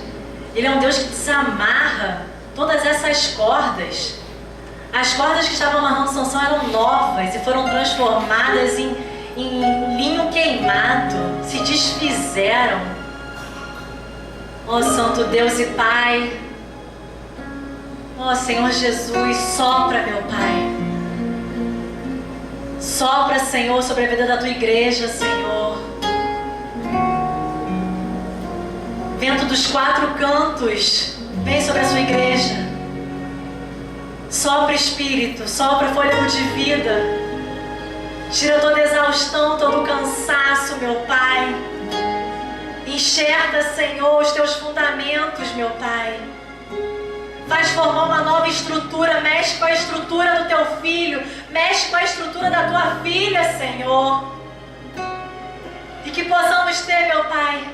Ele é um Deus que desamarra todas essas cordas. As cordas que estavam amarrando Sansão eram novas e foram transformadas em linho queimado. Se desfizeram. Ó Santo Deus e Pai. Ó Senhor Jesus, sopra, meu Pai. Sopra, Senhor, sobre a vida da Tua igreja, Senhor. Vento dos quatro cantos, vem sobre a sua igreja. Sopra Espírito, sopra fôlego de vida. Tira toda exaustão, todo cansaço, meu Pai. Enxerga, Senhor, os Teus fundamentos, meu Pai. Faz formar uma nova estrutura, mexe com a estrutura do Teu filho, mexe com a estrutura da Tua filha, Senhor. E que possamos ter, meu Pai,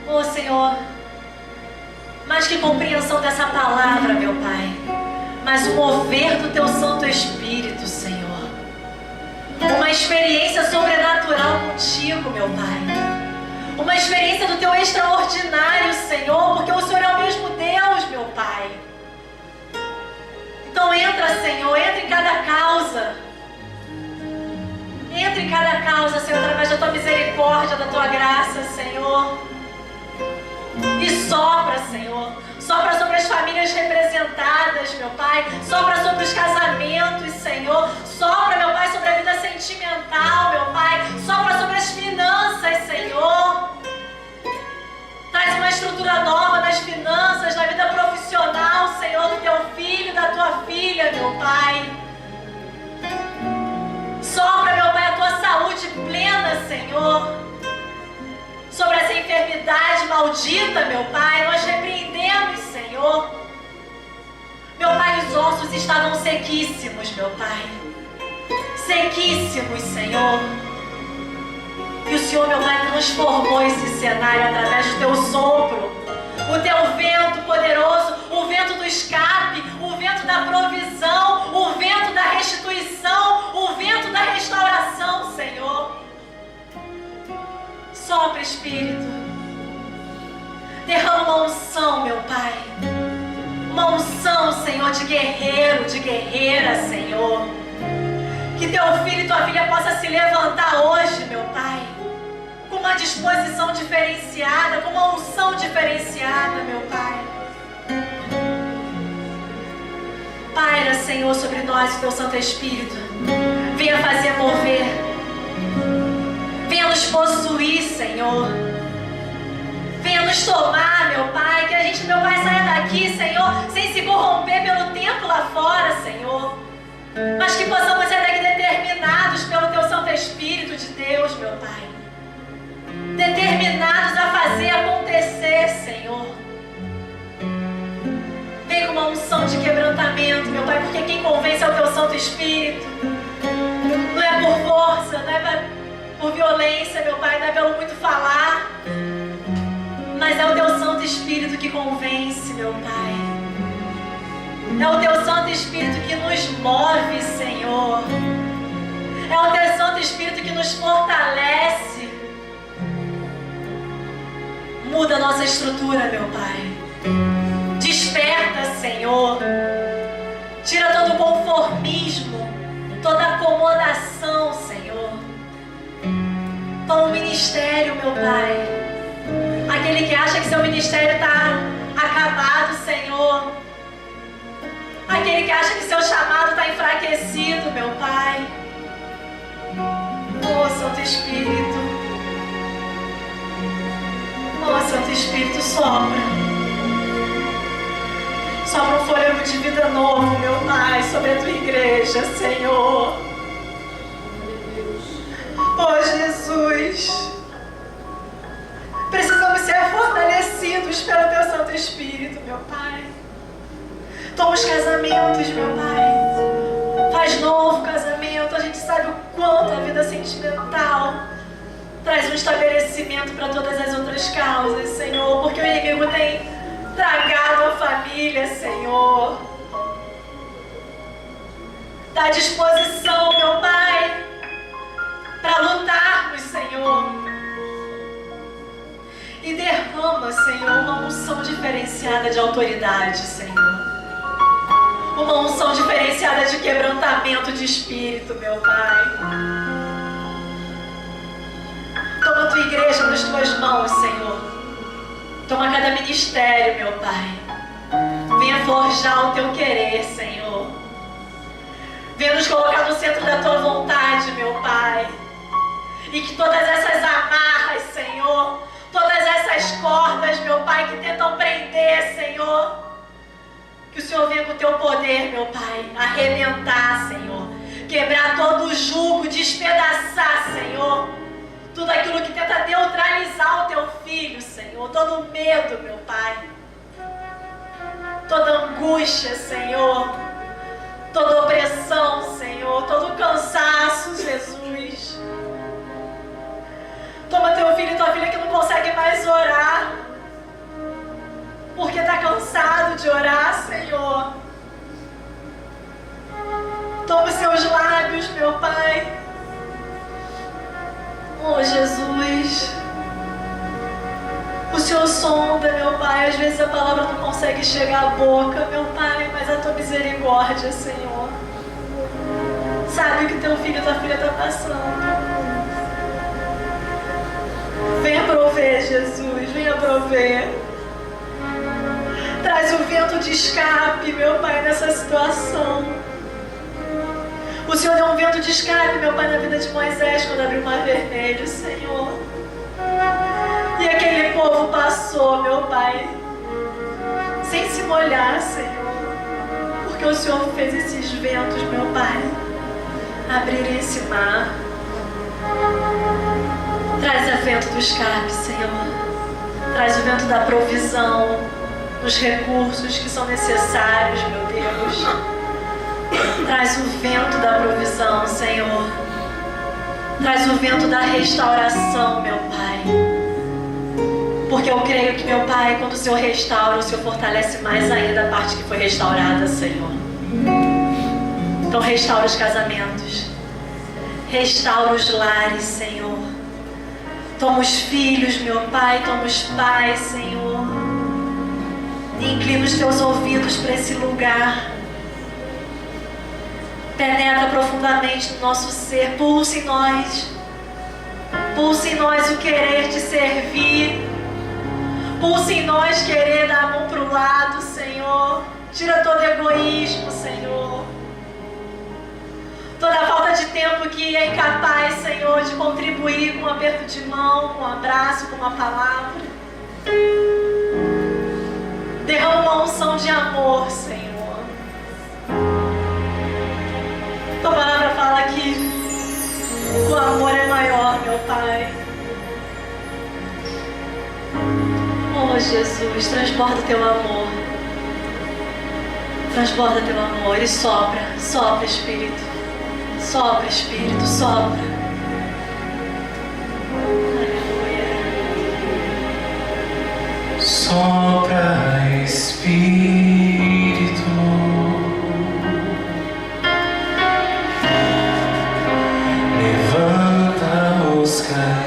oh Senhor, mais que compreensão dessa palavra, meu Pai, mas o mover do Teu Santo Espírito, Senhor. Uma experiência sobrenatural contigo, meu Pai. Uma experiência do Teu extraordinário, Senhor, porque o Senhor é o mesmo Deus, meu Pai. Então entra, Senhor, entra em cada causa. Entra em cada causa, Senhor, através da Tua misericórdia, da Tua graça, Senhor. E sopra, Senhor. Sopra sobre as famílias representadas, meu Pai. Sopra sobre os casamentos, Senhor. Sopra, meu Pai, sobre a vida sentimental, meu Pai. Sopra sobre as finanças, Senhor. Traz uma estrutura nova nas finanças, na vida profissional, Senhor, do Teu filho, da Tua filha, meu Pai. Sopra, meu Pai, a Tua saúde plena, Senhor. Sobre essa enfermidade maldita, meu Pai, nós repreendemos, Senhor. Meu Pai, os ossos estavam sequíssimos, meu Pai. Sequíssimos, Senhor. E o Senhor, meu Pai, transformou esse cenário através do Teu sopro. O Teu vento poderoso, o vento do escape, o vento da provisão, o vento da restituição, o vento da restauração, Senhor. Sopra, Espírito. Derrama uma unção, meu Pai. Uma unção, Senhor, de guerreiro, de guerreira, Senhor. Que teu filho e tua filha possa se levantar hoje, meu Pai, com uma disposição diferenciada, com uma unção diferenciada, meu Pai. Paira, Senhor, sobre nós o teu Santo Espírito. Venha fazer mover. Venha nos possuir, Senhor. Venha nos tomar, meu Pai. Que a gente, meu Pai, saia daqui, Senhor, sem se corromper pelo tempo lá fora, Senhor. Mas que possamos sair daqui determinados pelo teu Santo Espírito de Deus, meu Pai. Determinados a fazer acontecer, Senhor. Vem com uma unção de quebrantamento, meu Pai, porque quem convence é o teu Santo Espírito. Não é por força, não é por violência, meu Pai, não é pelo muito falar, mas é o teu Santo Espírito que convence, meu Pai. É o teu Santo Espírito que nos move, Senhor. É o teu Santo Espírito que nos fortalece. Muda a nossa estrutura, meu Pai. Desperta, Senhor. Tira todo o conformismo, toda acomodação, Senhor. Toma o ministério, meu Pai. Aquele que acha que seu ministério está acabado, Senhor. Aquele que acha que seu chamado está enfraquecido, meu Pai. Oh, Santo Espírito. Oh, Santo Espírito, sopra. Sopra um fôlego de vida novo, meu Pai, sobre a tua igreja, Senhor. Oh, Jesus. Precisamos ser fortalecidos pelo teu Santo Espírito, meu Pai. Toma os casamentos, meu Pai. Faz novo casamento. A gente sabe o quanto a vida sentimental traz um estabelecimento para todas as outras causas, Senhor. Porque o inimigo tem tragado a família, Senhor. Dá disposição, meu Pai, para lutarmos, Senhor. E derrama, Senhor, uma unção diferenciada de autoridade, Senhor. Uma unção diferenciada de quebrantamento de espírito, meu Pai. Toma a tua igreja nas tuas mãos, Senhor. Toma cada ministério, meu Pai. Venha forjar o teu querer, Senhor. Venha nos colocar no centro da tua vontade, meu Pai. E que todas essas amarras, Senhor, todas essas cordas, meu Pai, que tentam prender, Senhor, que o Senhor venha com o teu poder, meu Pai, arrebentar, Senhor. Quebrar todo o jugo, despedaçar, Senhor, tudo aquilo que tenta neutralizar o teu filho, Senhor. Todo o medo, meu Pai. Toda angústia, Senhor. Toda opressão, Senhor. Todo cansaço, Jesus. Toma teu filho e tua filha que não consegue mais orar, porque está cansado de orar, Senhor. Toma os seus lábios, meu Pai. Oh, Jesus. O Senhor sonda, meu Pai. Às vezes a palavra não consegue chegar à boca, meu Pai, mas a tua misericórdia, Senhor, sabe o que teu filho e tua filha está passando. Venha prover, Jesus, venha prover. Traz o vento de escape, meu Pai, nessa situação. O Senhor deu um vento de escape, meu Pai, na vida de Moisés quando abriu o Mar Vermelho, Senhor. E aquele povo passou, meu Pai, sem se molhar, Senhor. Porque o Senhor fez esses ventos, meu Pai, abrirem esse mar. Traz o vento do escape, Senhor. Traz o vento da provisão, dos recursos que são necessários, meu Deus. Traz o vento da provisão, Senhor. Traz o vento da restauração, meu Pai. Porque eu creio que, meu Pai, quando o Senhor restaura, o Senhor fortalece mais ainda a parte que foi restaurada, Senhor. Então restaura os casamentos. Restaura os lares, Senhor. Toma os filhos, meu Pai, toma os pais, Senhor. e inclina os teus ouvidos para esse lugar. Penetra profundamente no nosso ser, pulsa em nós o querer te servir, pulsa em nós querer dar a mão para o lado, Senhor. Tira todo egoísmo, Senhor, toda a falta de tempo que é incapaz, Senhor, de contribuir com um aperto de mão, com um abraço, com uma palavra. Derrama uma unção de amor, Senhor. Tua palavra fala que o amor é maior, meu Pai. Oh, Jesus, transborda teu amor. Transborda teu amor e sopra, sopra, Espírito. Sopra, Espírito, sopra. Aleluia. Sopra, Espírito. Levanta os caídos.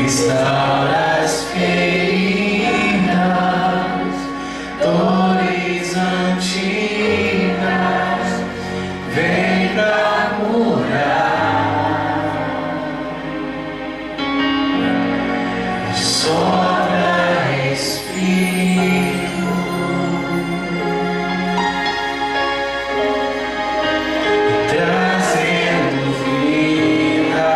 Restaura as feridas, dores antigas. Vem pra curar. Sopra, Espírito, trazendo vida.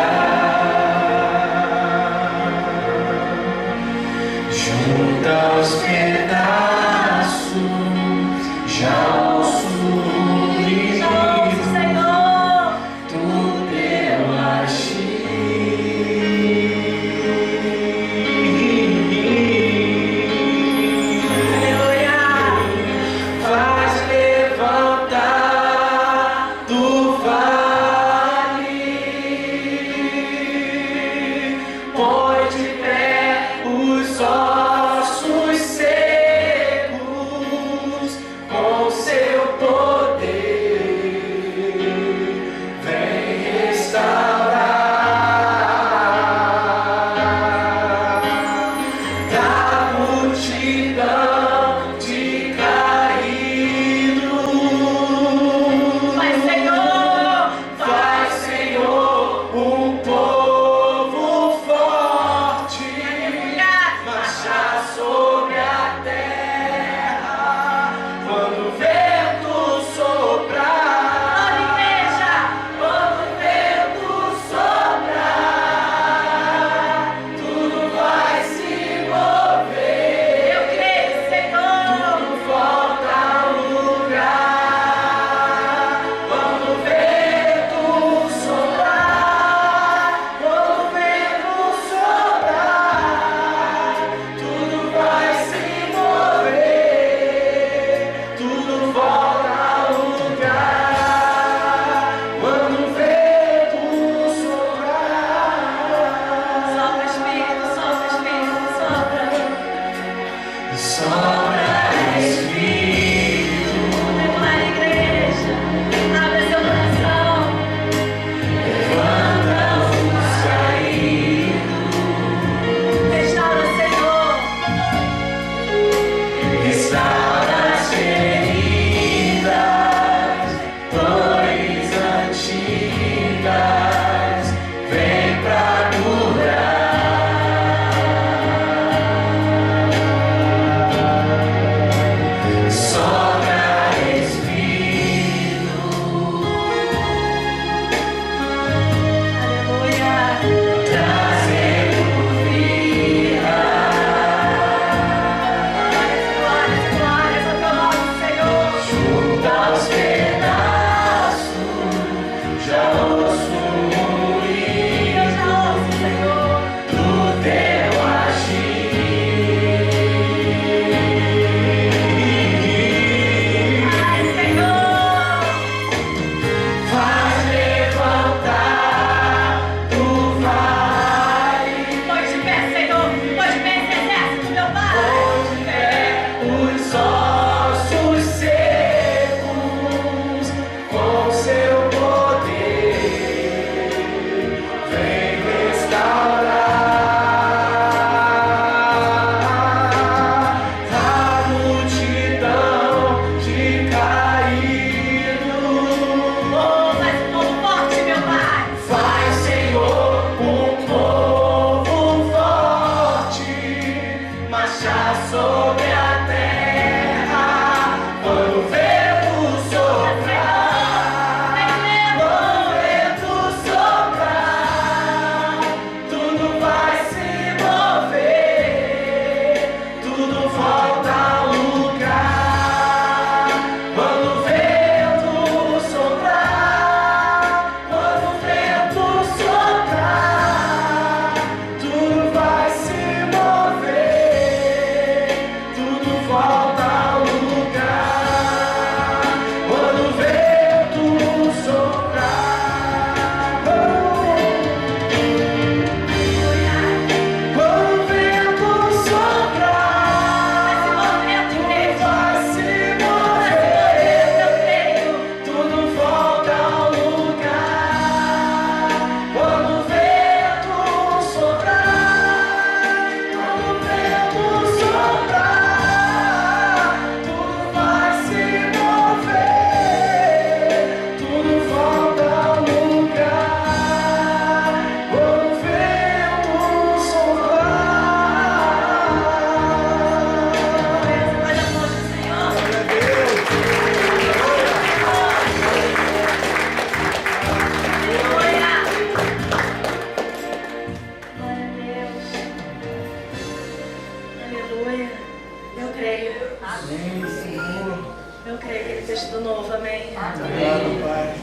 feitas do novo, amém? Obrigado, Pai.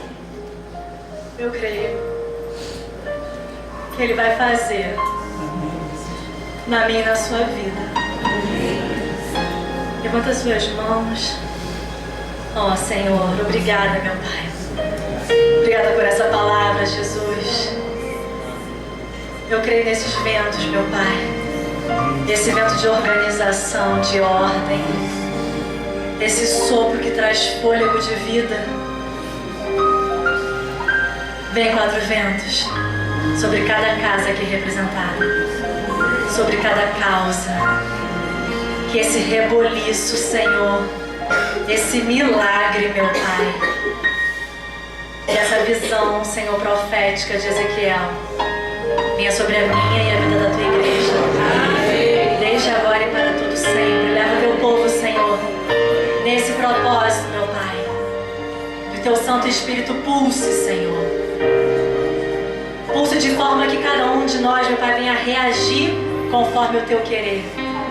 Eu creio que Ele vai fazer na minha e na sua vida. Levanta as suas mãos. Ó Senhor, obrigada, meu Pai. Obrigada por essa palavra, Jesus. Eu creio nesses ventos, meu Pai. Esse vento de organização, de ordem. Esse sopro que traz fôlego de vida. Vem, quatro ventos, sobre cada casa aqui representada. Sobre cada causa. Que esse reboliço, Senhor, esse milagre, meu Pai, dessa visão, Senhor, profética de Ezequiel, venha sobre a minha e a vida da tua igreja. Desde agora e para todo sempre. Leva teu povo, Senhor, nesse propósito, meu Pai. Que o teu Santo Espírito pulse, Senhor. Pulse de forma que cada um de nós, meu Pai, venha reagir conforme o teu querer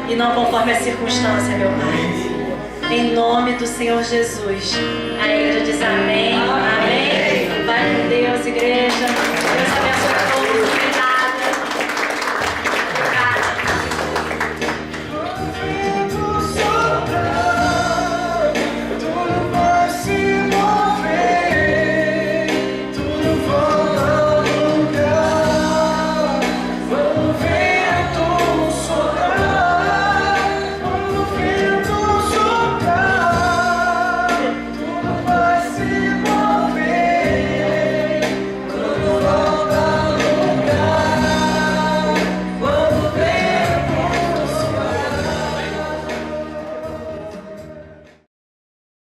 e não conforme a circunstância, meu Pai. Em nome do Senhor Jesus. A igreja diz amém. Amém. Vai com Deus, igreja. Deus abençoe a todos.